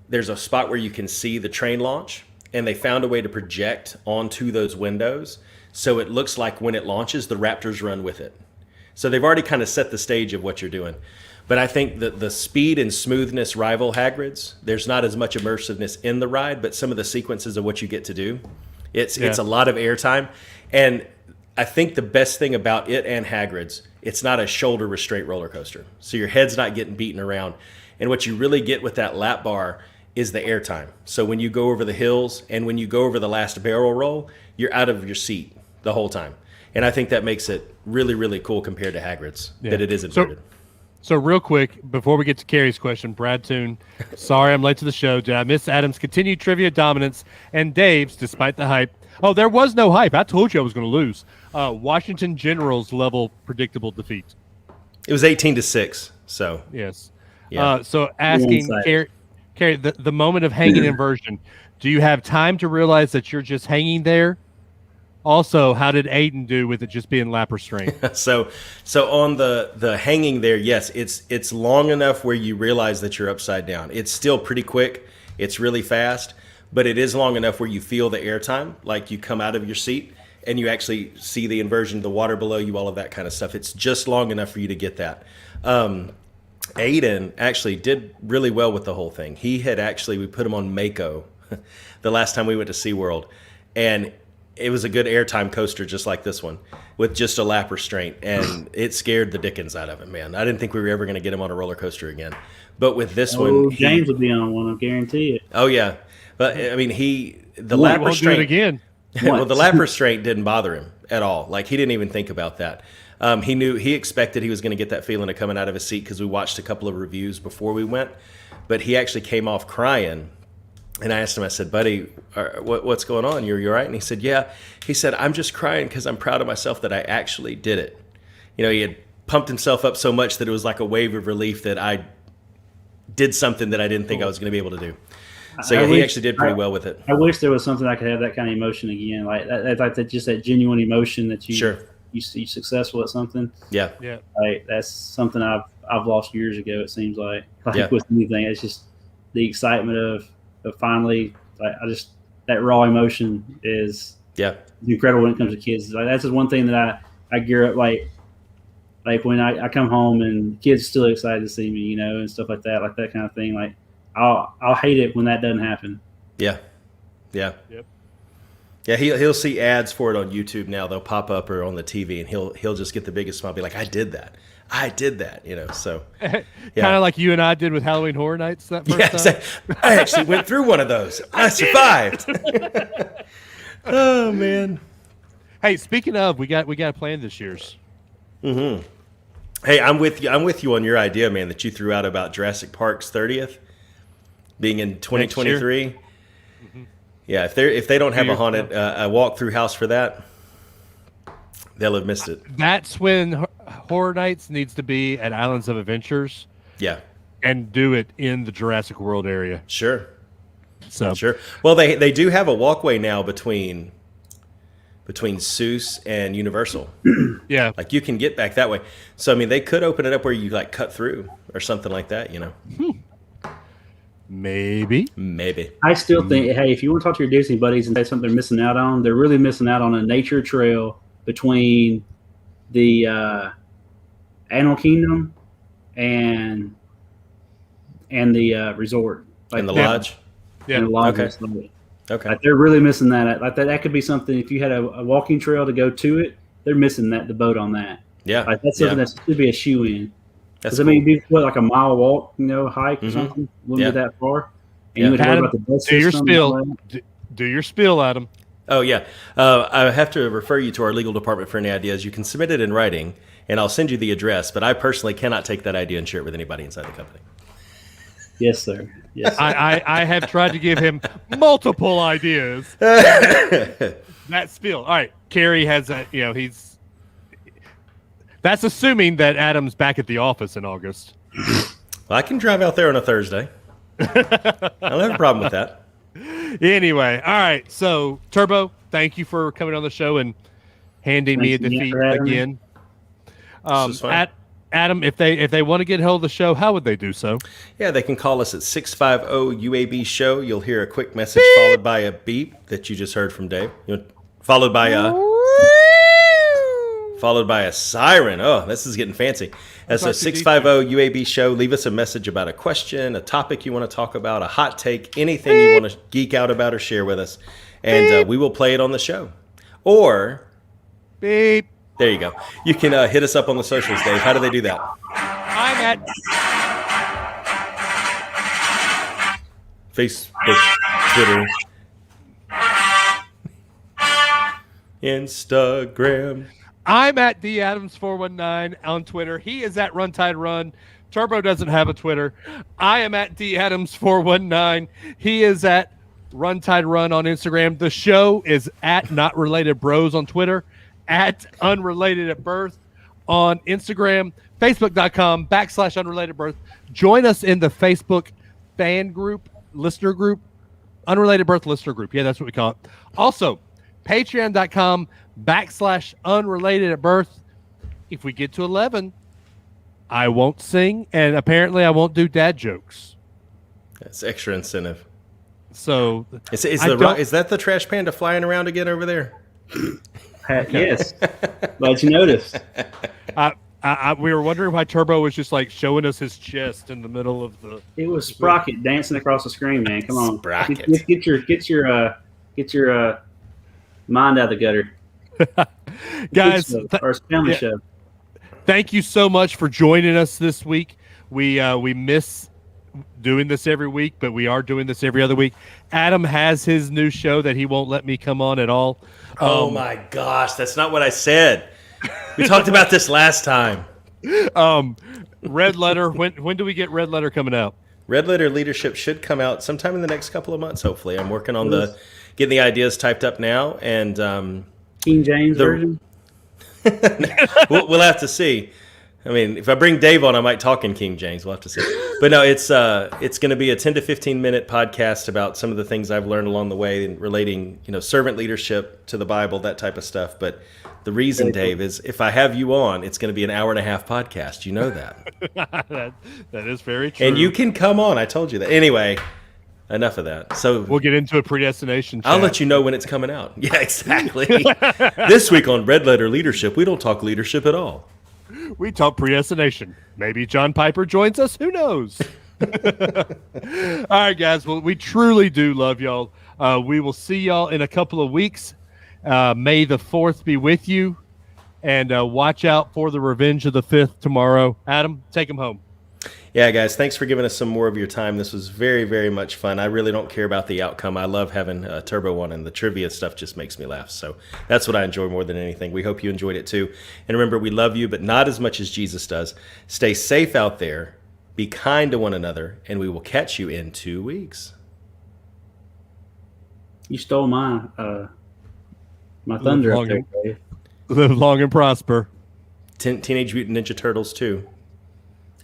there's a spot where you can see the train launch, and they found a way to project onto those windows. So it looks like when it launches, the Raptors run with it. So they've already kind of set the stage of what you're doing. But I think that the speed and smoothness rival Hagrid's. There's not as much immersiveness in the ride, but some of the sequences of what you get to do, it's a lot of airtime. And I think the best thing about it and Hagrid's, it's not a shoulder restraint roller coaster. So your head's not getting beaten around. And what you really get with that lap bar is the airtime. So when you go over the hills and when you go over the last barrel roll, you're out of your seat the whole time. And I think that makes it really, really cool compared to Hagrid's, that it is inverted. So real quick, before we get to Carrie's question, Brad Toon, sorry I'm late to the show. Did I miss Adam's continued trivia dominance and Dave's, despite the hype? Oh, there was no hype. I told you I was going to lose. Washington Generals level predictable defeat. It was 18-6. So yes. Yeah. So asking Carrie, the moment of hanging inversion, do you have time to realize that you're just hanging there? Also, how did Aiden do with it just being lap restraint? So on the hanging there, yes, it's long enough where you realize that you're upside down. It's still pretty quick. It's really fast, but it is long enough where you feel the airtime, like you come out of your seat and you actually see the inversion, the water below you, all of that kind of stuff. It's just long enough for you to get that. Aiden actually did really well with the whole thing. He had we put him on Mako the last time we went to SeaWorld, and it was a good airtime coaster just like this one with just a lap restraint, and it scared the dickens out of him, man. I didn't think we were ever going to get him on a roller coaster again. But with this one... James will be on one, I guarantee it. Oh, yeah. But, I mean, the lap restraint... Do it again. Well, the lap restraint didn't bother him at all. Like, he didn't even think about that. He expected he was going to get that feeling of coming out of his seat because we watched a couple of reviews before we went. But he actually came off crying. And I asked him, I said, buddy, what's going on? You all right? And he said, yeah. He said, I'm just crying because I'm proud of myself that I actually did it. You know, he had pumped himself up so much that it was like a wave of relief that I did something that I didn't think I was going to be able to do. So yeah, he actually did pretty well with it. I wish there was something I could have that kind of emotion again. Like that just that genuine emotion that you're successful at something. Yeah. Yeah. Like that's something I've lost years ago, it seems like with anything. It's just the excitement of finally, that raw emotion is incredible when it comes to kids. Like that's just one thing that I gear up like when I come home and kids still excited to see me, you know, and stuff like that kind of thing. Like I'll hate it when that doesn't happen. Yeah. Yeah. Yep. Yeah, he'll see ads for it on YouTube now. They'll pop up or on the TV, and he'll just get the biggest smile, be like, I did that, you know. So kind of like you and I did with Halloween Horror Nights that first time. Exactly. I actually went through one of those. I survived. Oh man. Hey, speaking of, we got a plan this year's. Mm-hmm. Hey, I'm with you on your idea, man, that you threw out about Jurassic Park's 30th being in 2023. Mm-hmm. Yeah, if they don't have a haunted a walk-through house for that, they'll have missed it. That's when Horror Nights needs to be at Islands of Adventures. Yeah. And do it in the Jurassic World area. Sure. So sure. Well, they do have a walkway now between Seuss and Universal. Yeah. Like you can get back that way. So I mean, they could open it up where you like cut through or something like that, you know. Maybe. I still think, hey, if you want to talk to your Disney buddies and say something they're missing out on, they're really missing out on a nature trail between the Animal Kingdom and the resort. Like, and the lodge. Yeah. And the lodge. Okay. Like they're really missing that. Like that could be something. If you had a walking trail to go to it, they're missing the boat on that. Yeah. Like that's something that should be a shoe in. That's cool. I mean, it'd be like a mile walk, you know, hike or something. Wouldn't be that far. And you would hear about the bus do your system. spiel. Do your spiel, Adam. Oh, yeah. I have to refer you to our legal department for any ideas. You can submit it in writing, and I'll send you the address, but I personally cannot take that idea and share it with anybody inside the company. Yes, sir. Yes, sir. I have tried to give him multiple ideas. That spiel. All right. Kerry has a, he's. That's assuming that Adam's back at the office in August. Well, I can drive out there on a Thursday. I don't have a problem with that. Anyway, all right. So, Turbo, thank you for coming on the show and handing me a defeat again. Adam, if they want to get hold of the show, how would they do so? Yeah, they can call us at 650-UAB show. You'll hear a quick message followed by a beep that you just heard from Dave. Followed by a siren. Oh, this is getting fancy. And so 650-UAB show. Leave us a message about a question, a topic you want to talk about, a hot take, anything you want to geek out about or share with us. And we will play it on the show. Or... beep. There you go. You can hit us up on the socials, Dave. How do they do that? I'm at Facebook, Twitter, Instagram. I'm at DAdams419 on Twitter. He is at Runtide Run. Turbo doesn't have a Twitter. I am at DAdams419. He is at Runtide Run on Instagram. The show is at Not Related Bros on Twitter. At Unrelated at Birth on Instagram, Facebook.com/Unrelated Birth. Join us in the Facebook fan group, listener group, Unrelated Birth listener group. Yeah, that's what we call it. Also, Patreon.com/Unrelated at Birth. If we get to 11, I won't sing, and apparently I won't do dad jokes. That's extra incentive. So, is that the trash panda flying around again over there? Yes, glad you noticed. We were wondering why Turbo was just like showing us his chest in the middle of the. It was Sprocket dancing across the screen, man. Come on, Sprocket. Get your mind out of the gutter, guys. Our family show. Thank you so much for joining us this week. We miss doing this every week, but we are doing this every other week. Adam has his new show that he won't let me come on at all. Oh my gosh, that's not what I said. We talked about this last time. Red Letter. When do we get Red Letter coming out? Red Letter Leadership should come out sometime in the next couple of months. Hopefully, I'm working on getting the ideas typed up now, and King James version. we'll have to see. I mean, if I bring Dave on, I might talk in King James. We'll have to see. But no, it's going to be a 10 to 15 minute podcast about some of the things I've learned along the way in relating, servant leadership to the Bible, that type of stuff. But the reason, Dave, is if I have you on, it's going to be an hour and a half podcast. You know that. that is very true. And you can come on. I told you that. Anyway, enough of that. So we'll get into a predestination chat. I'll let you know when it's coming out. Yeah, exactly. This week on Red Letter Leadership, we don't talk leadership at all. We talk predestination. Maybe John Piper joins us. Who knows? All right, guys. Well, we truly do love y'all. We will see y'all in a couple of weeks. May the 4th be with you. And watch out for the Revenge of the 5th tomorrow. Adam, take him home. Yeah, guys, thanks for giving us some more of your time. This was very, very much fun. I really don't care about the outcome. I love having Turbo on, and the trivia stuff just makes me laugh. So that's what I enjoy more than anything. We hope you enjoyed it too. And remember, we love you, but not as much as Jesus does. Stay safe out there. Be kind to one another, and we will catch you in 2 weeks. You stole my thunder up there, Dave. Live long and prosper. Teenage Mutant Ninja Turtles 2.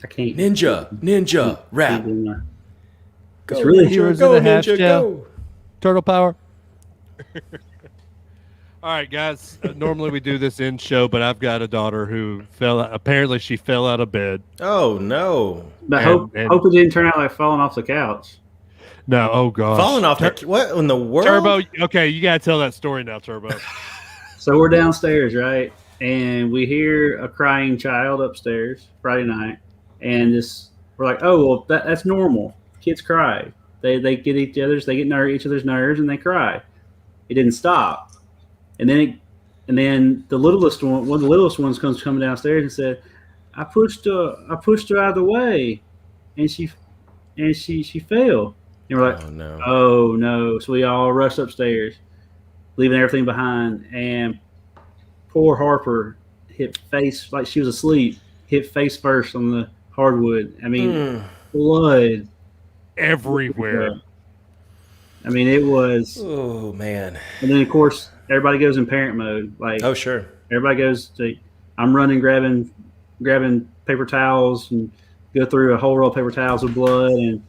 I can't. Ninja, rap. It's really Heroes go, in a half Ninja, shell. go. Turtle power. All right, guys. Normally we do this in show, but I've got a daughter who apparently she fell out of bed. Oh, no. But hope it didn't turn out like falling off the couch. No, oh, gosh. Falling off what in the world? Turbo, okay, you got to tell that story now, Turbo. So we're downstairs, right? And we hear a crying child upstairs Friday night. And we're like, oh, well, that's normal. Kids cry. They get each other's nerves, and they cry. It didn't stop. And then the littlest one, one of the littlest ones comes coming downstairs and said, I pushed her out of the way, and she fell. And we're like, oh no. So we all rushed upstairs, leaving everything behind. And poor Harper hit face, like she was asleep, hit face first on the hardwood. I mean, blood everywhere. I mean, it was. Oh man! And then of course everybody goes in parent mode. Like, oh sure, everybody goes to. I'm running, grabbing paper towels and go through a whole roll of paper towels with blood. And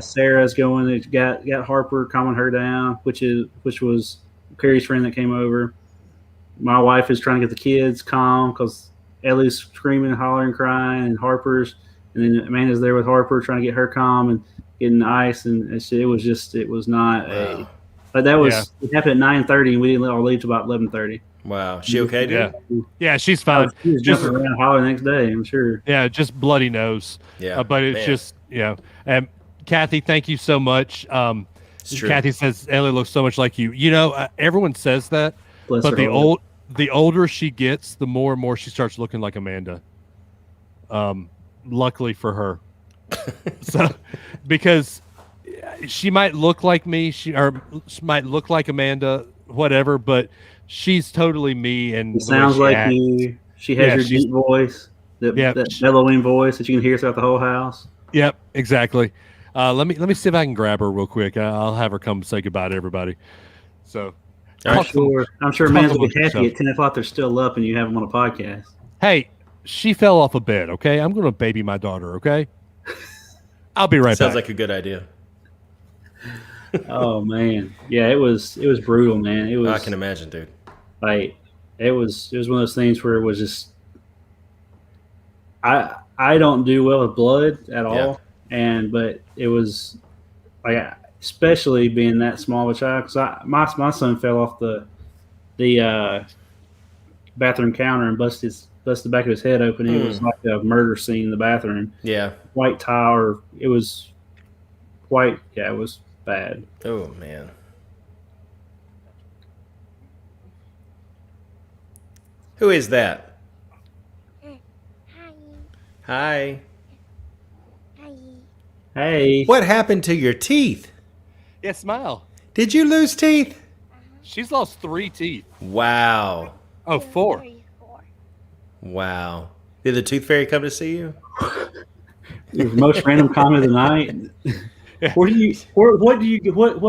Sarah's going. It got Harper, calming her down, which was Carrie's friend that came over. My wife is trying to get the kids calm because Ellie's screaming, hollering, crying, and Harper's. And then Amanda's there with Harper trying to get her calm and getting ice. And it was not a. But that was it happened at 9:30, and we didn't all leave till about 11:30. Wow, she okay, dude? Yeah, she's fine. She was jumping around hollering the next day, I'm sure. Yeah, just bloody nose. Yeah, but it's just And Kathy, thank you so much. Kathy says Ellie looks so much like you. You know, everyone says that, but the older she gets, the more and more she starts looking like Amanda. Luckily for her, because she might look like me, she might look like Amanda, whatever, but she's totally me. And it sounds like you. She has your deep voice, that bellowing voice that you can hear throughout the whole house. Yep, exactly. Let me see if I can grab her real quick. I'll have her come say goodbye to everybody. So I'm sure Amanda will be happy at 10 o'clock. They're still up and you have them on a podcast. Hey, she fell off a bed. Okay, I'm going to baby my daughter. Okay, I'll be right back. Sounds like a good idea. Oh man, yeah, it was brutal, man. It was. I can imagine, dude. Like it was one of those things where it was just. I don't do well with blood at all, but it was like, especially being that small of a child, because my son fell off the bathroom counter and busted the back of his head open. It was like a murder scene in the bathroom. Yeah, white tile. It was white. Yeah, it was bad. Oh man. Who is that? Hi. Hey. What happened to your teeth? Yeah, smile. Did you lose teeth? She's lost 3 teeth. Wow. Oh, 4. Wow. Did the tooth fairy come to see you? The most random comment of the night. What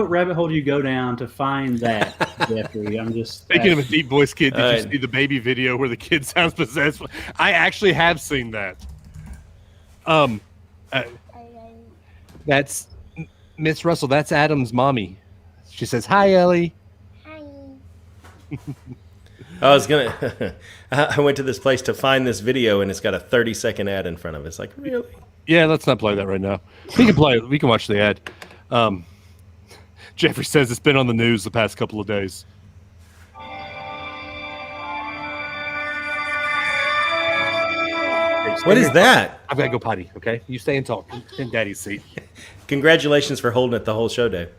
rabbit hole do you go down to find that, Jeffrey? I'm just speaking of a deep voice kid. Did you see the baby video where the kid sounds possessed? I actually have seen that. That's Miss Russell. That's Adam's mommy. She says, "Hi, Ellie." Hi. I went to this place to find this video, and it's got a 30-second ad in front of it. It's like, really? Yeah, let's not play that right now. We can play it. We can watch the ad. Jeffrey says it's been on the news the past couple of days. What is that? I've got to go potty, okay? You stay and talk in Daddy's seat. Congratulations for holding it the whole show, Dave.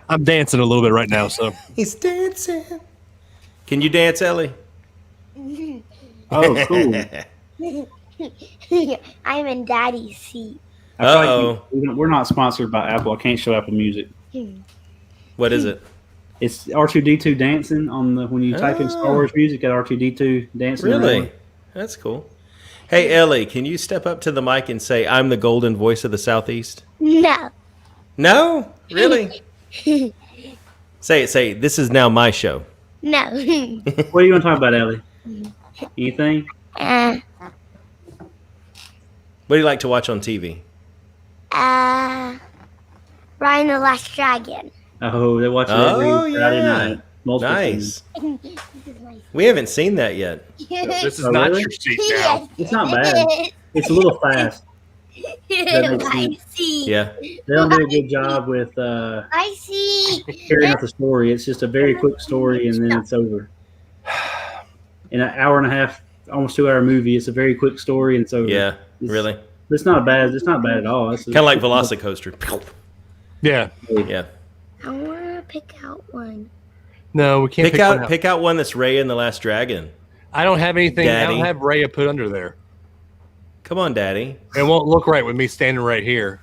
I'm dancing a little bit right now, so. He's dancing. Can you dance, Ellie? Oh, cool. I'm in Daddy's seat. Uh-oh. We're not sponsored by Apple. I can't show Apple Music. What is it? It's R2-D2 dancing on when you type in Star Wars music, got R2-D2 dancing. Really? Around. That's cool. Hey, Ellie, can you step up to the mic and say, "I'm the golden voice of the Southeast"? No. No? Really? Say it. Say, "This is now my show." No. What are you going to talk about, Ellie? Anything? What do you like to watch on TV? Ryan the Last Dragon. Oh, they watch it every Friday night. Nice. We haven't seen that yet. This is not your seat now. It's not bad. It's a little fast. I see. Yeah. They don't do a good job with I see. carrying out the story. It's just a very quick story, and then it's over. In an hour and a half, almost 2-hour movie, it's a very quick story, and it's over. Yeah, really. It's not bad. It's not bad at all. It's kind of like Velocicoaster. Yeah. Yeah. I want to pick out one. No, we can't pick out one that's Raya and the Last Dragon. I don't have anything. Daddy. I don't have Raya put under there. Come on, Daddy. It won't look right with me standing right here.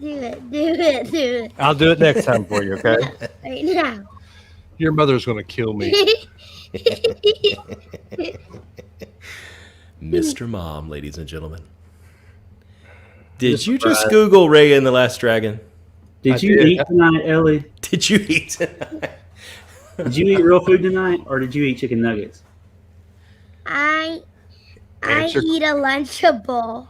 it. I'll do it next time for you, okay? Right now. Your mother's going to kill me. Mr. Mom, ladies and gentlemen. Did you just Google Raya and the Last Dragon? Did you eat tonight, Ellie? Did you eat tonight? Did you eat real food tonight, or did you eat chicken nuggets? I eat a Lunchable.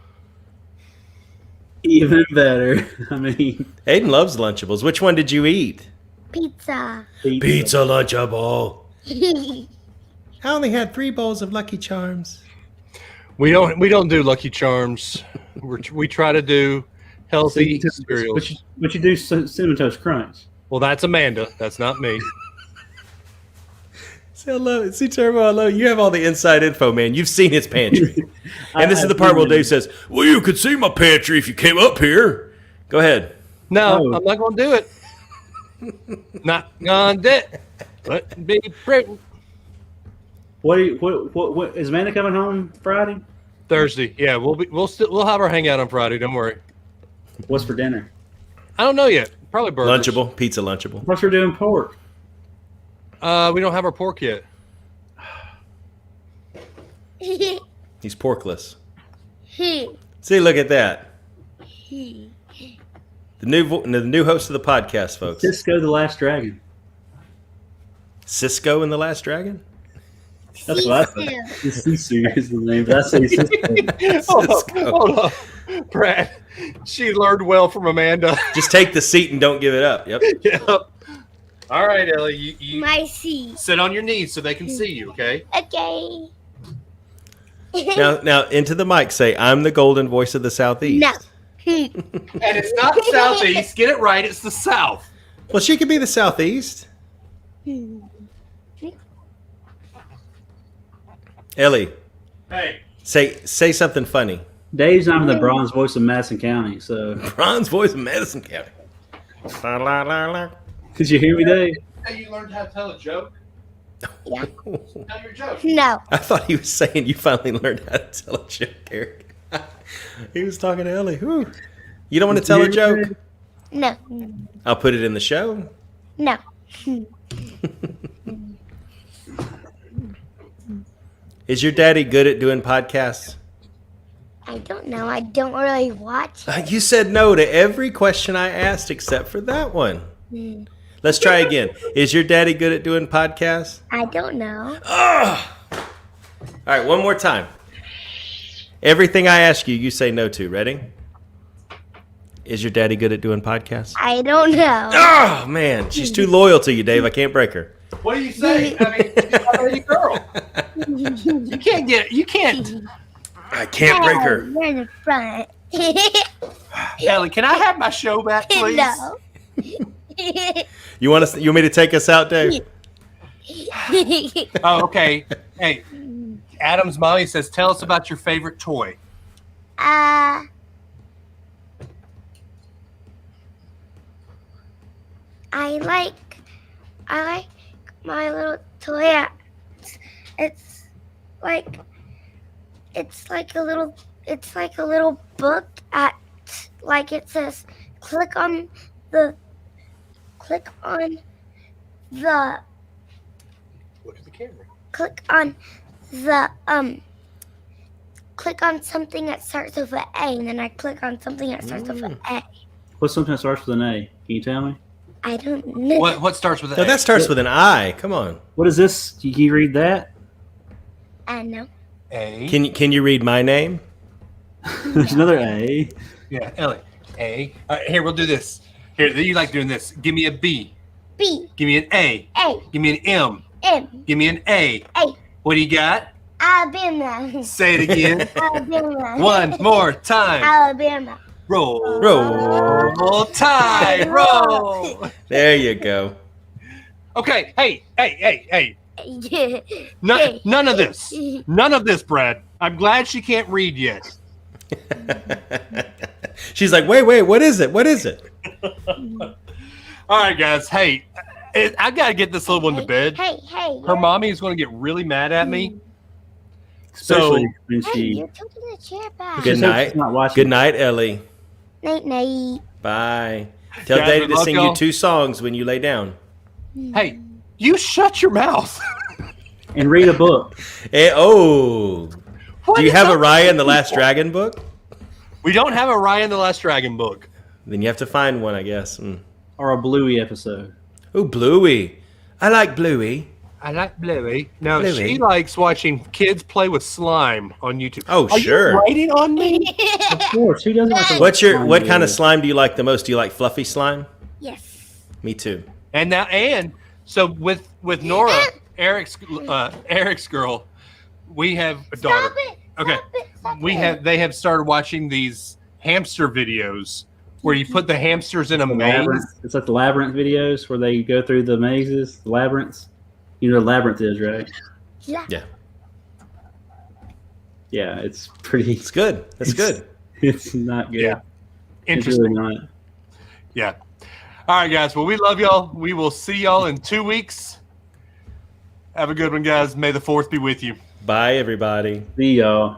Even better. I mean, Aiden loves Lunchables. Which one did you eat? Pizza. Pizza Lunchable. I only had 3 bowls of Lucky Charms. We don't do Lucky Charms. We try to do healthy cereals. But you do Cinnamon Toast Crunch. Well, that's Amanda. That's not me. See, I love it. See, Turbo, I love it. You have all the inside info, man. You've seen his pantry. And this is the part where Dave says, well, you could see my pantry if you came up here. Go ahead. No, I'm not going to do it. Not going to do it. Wouldn't be pretty. What is Amanda coming home Friday? Thursday. Yeah, we'll have our hangout on Friday. Don't worry. What's for dinner? I don't know yet. Probably burgers. Lunchable. Pizza Lunchable. What's for doing pork? We don't have our pork yet. He's porkless. See, look at that. The new host of the podcast, folks. Cisco the Last Dragon. Cisco and the Last Dragon? That's what I thought. Sisu is the name, but I say Cisco. Hold on. Brad, she learned well from Amanda. Just take the seat and don't give it up. Yep. Yep. All right, Ellie. You My seat. sit on your knees so they can see you, okay? Okay. Now, into the mic, say, I'm the golden voice of the Southeast. No. And it's not Southeast. Get it right. It's the South. Well, she could be the Southeast. Ellie, Hey. say something funny. Dave's I'm the bronze voice of Madison County, so. Bronze voice of Madison County. Did you hear me, Dave? Hey, you learned how to tell a joke? Yeah. Tell your joke. No. I thought he was saying you finally learned how to tell a joke, Eric. He was talking to Ellie. Whew. You don't want to tell a joke? No. I'll put it in the show. No. Is your daddy good at doing podcasts? I don't know. I don't really watch. You said no to every question I asked except for that one. Let's try again. Is your daddy good at doing podcasts? I don't know. All right, one more time. Everything I ask you, you say no to. Ready? Is your daddy good at doing podcasts? I don't know. Oh, man. She's too loyal to you, Dave. I can't break her. What do you say? I mean, she's already a girl. You can't get it. You can't. I can't break her. You're in the front. Ellie, can I have my show back, please? No. You want me to take us out, Dave? Oh, okay. Hey, Adam's mommy says, tell us about your favorite toy. I like my little toy. It's like a little book at, like, it says click on Look at the camera. click on something that starts with an A, and then I click on something that starts with an A. What sometimes starts with an A? Can you tell me? I don't know. What starts with an No, A? that starts with an I. Come on. What is this? Can you read that? I know. A. Can you read my name? There's another A. Yeah, Ellie. A. All right, here, we'll do this. Here, you like doing this. Give me a B. B. Give me an A. A. Give me an M. M. Give me an A. A. What do you got? Alabama. Say it again. Alabama. One more time. Alabama. Roll. Roll. Tide. Roll. There you go. Okay. Hey. Yeah. None of this. None of this, Brad. I'm glad she can't read yet. She's like, wait, what is it? What is it? All right, guys. Hey, I got to get this little one to bed. Hey. Her mommy is going to get really mad at me. Especially when Hey, she. you're tilting the chair back. Good night. Not watching. Good night, Ellie. Night. Bye. Tell Guys, Daddy we to love sing y'all. you 2 songs when you lay down. Hey, you shut your mouth. And read a book. Do you have a Raya and the Last Dragon book? We don't have a Raya and the Last Dragon book. Then you have to find one, I guess. Or a Bluey episode. Oh, Bluey. I like Bluey. I like Bluey. No, Bluey. she likes watching kids play with slime on YouTube. Oh, Are sure. you writing on me? Of course. Who doesn't like to What kind of slime? slime do you like the most? Do you like fluffy slime? Yes. Me too. And so with Nora, Eric's girl, we have a daughter. They have started watching these hamster videos where you put the hamsters in a maze. It's like the labyrinth videos where they go through the mazes, the labyrinths. You know what a labyrinth is, right? Yeah. Yeah, it's pretty. It's good. It's good. It's not good. Yeah. It's Interesting. really not. Yeah. All right, guys. Well, we love y'all. We will see y'all in 2 weeks. Have a good one, guys. May the 4th be with you. Bye, everybody. See y'all.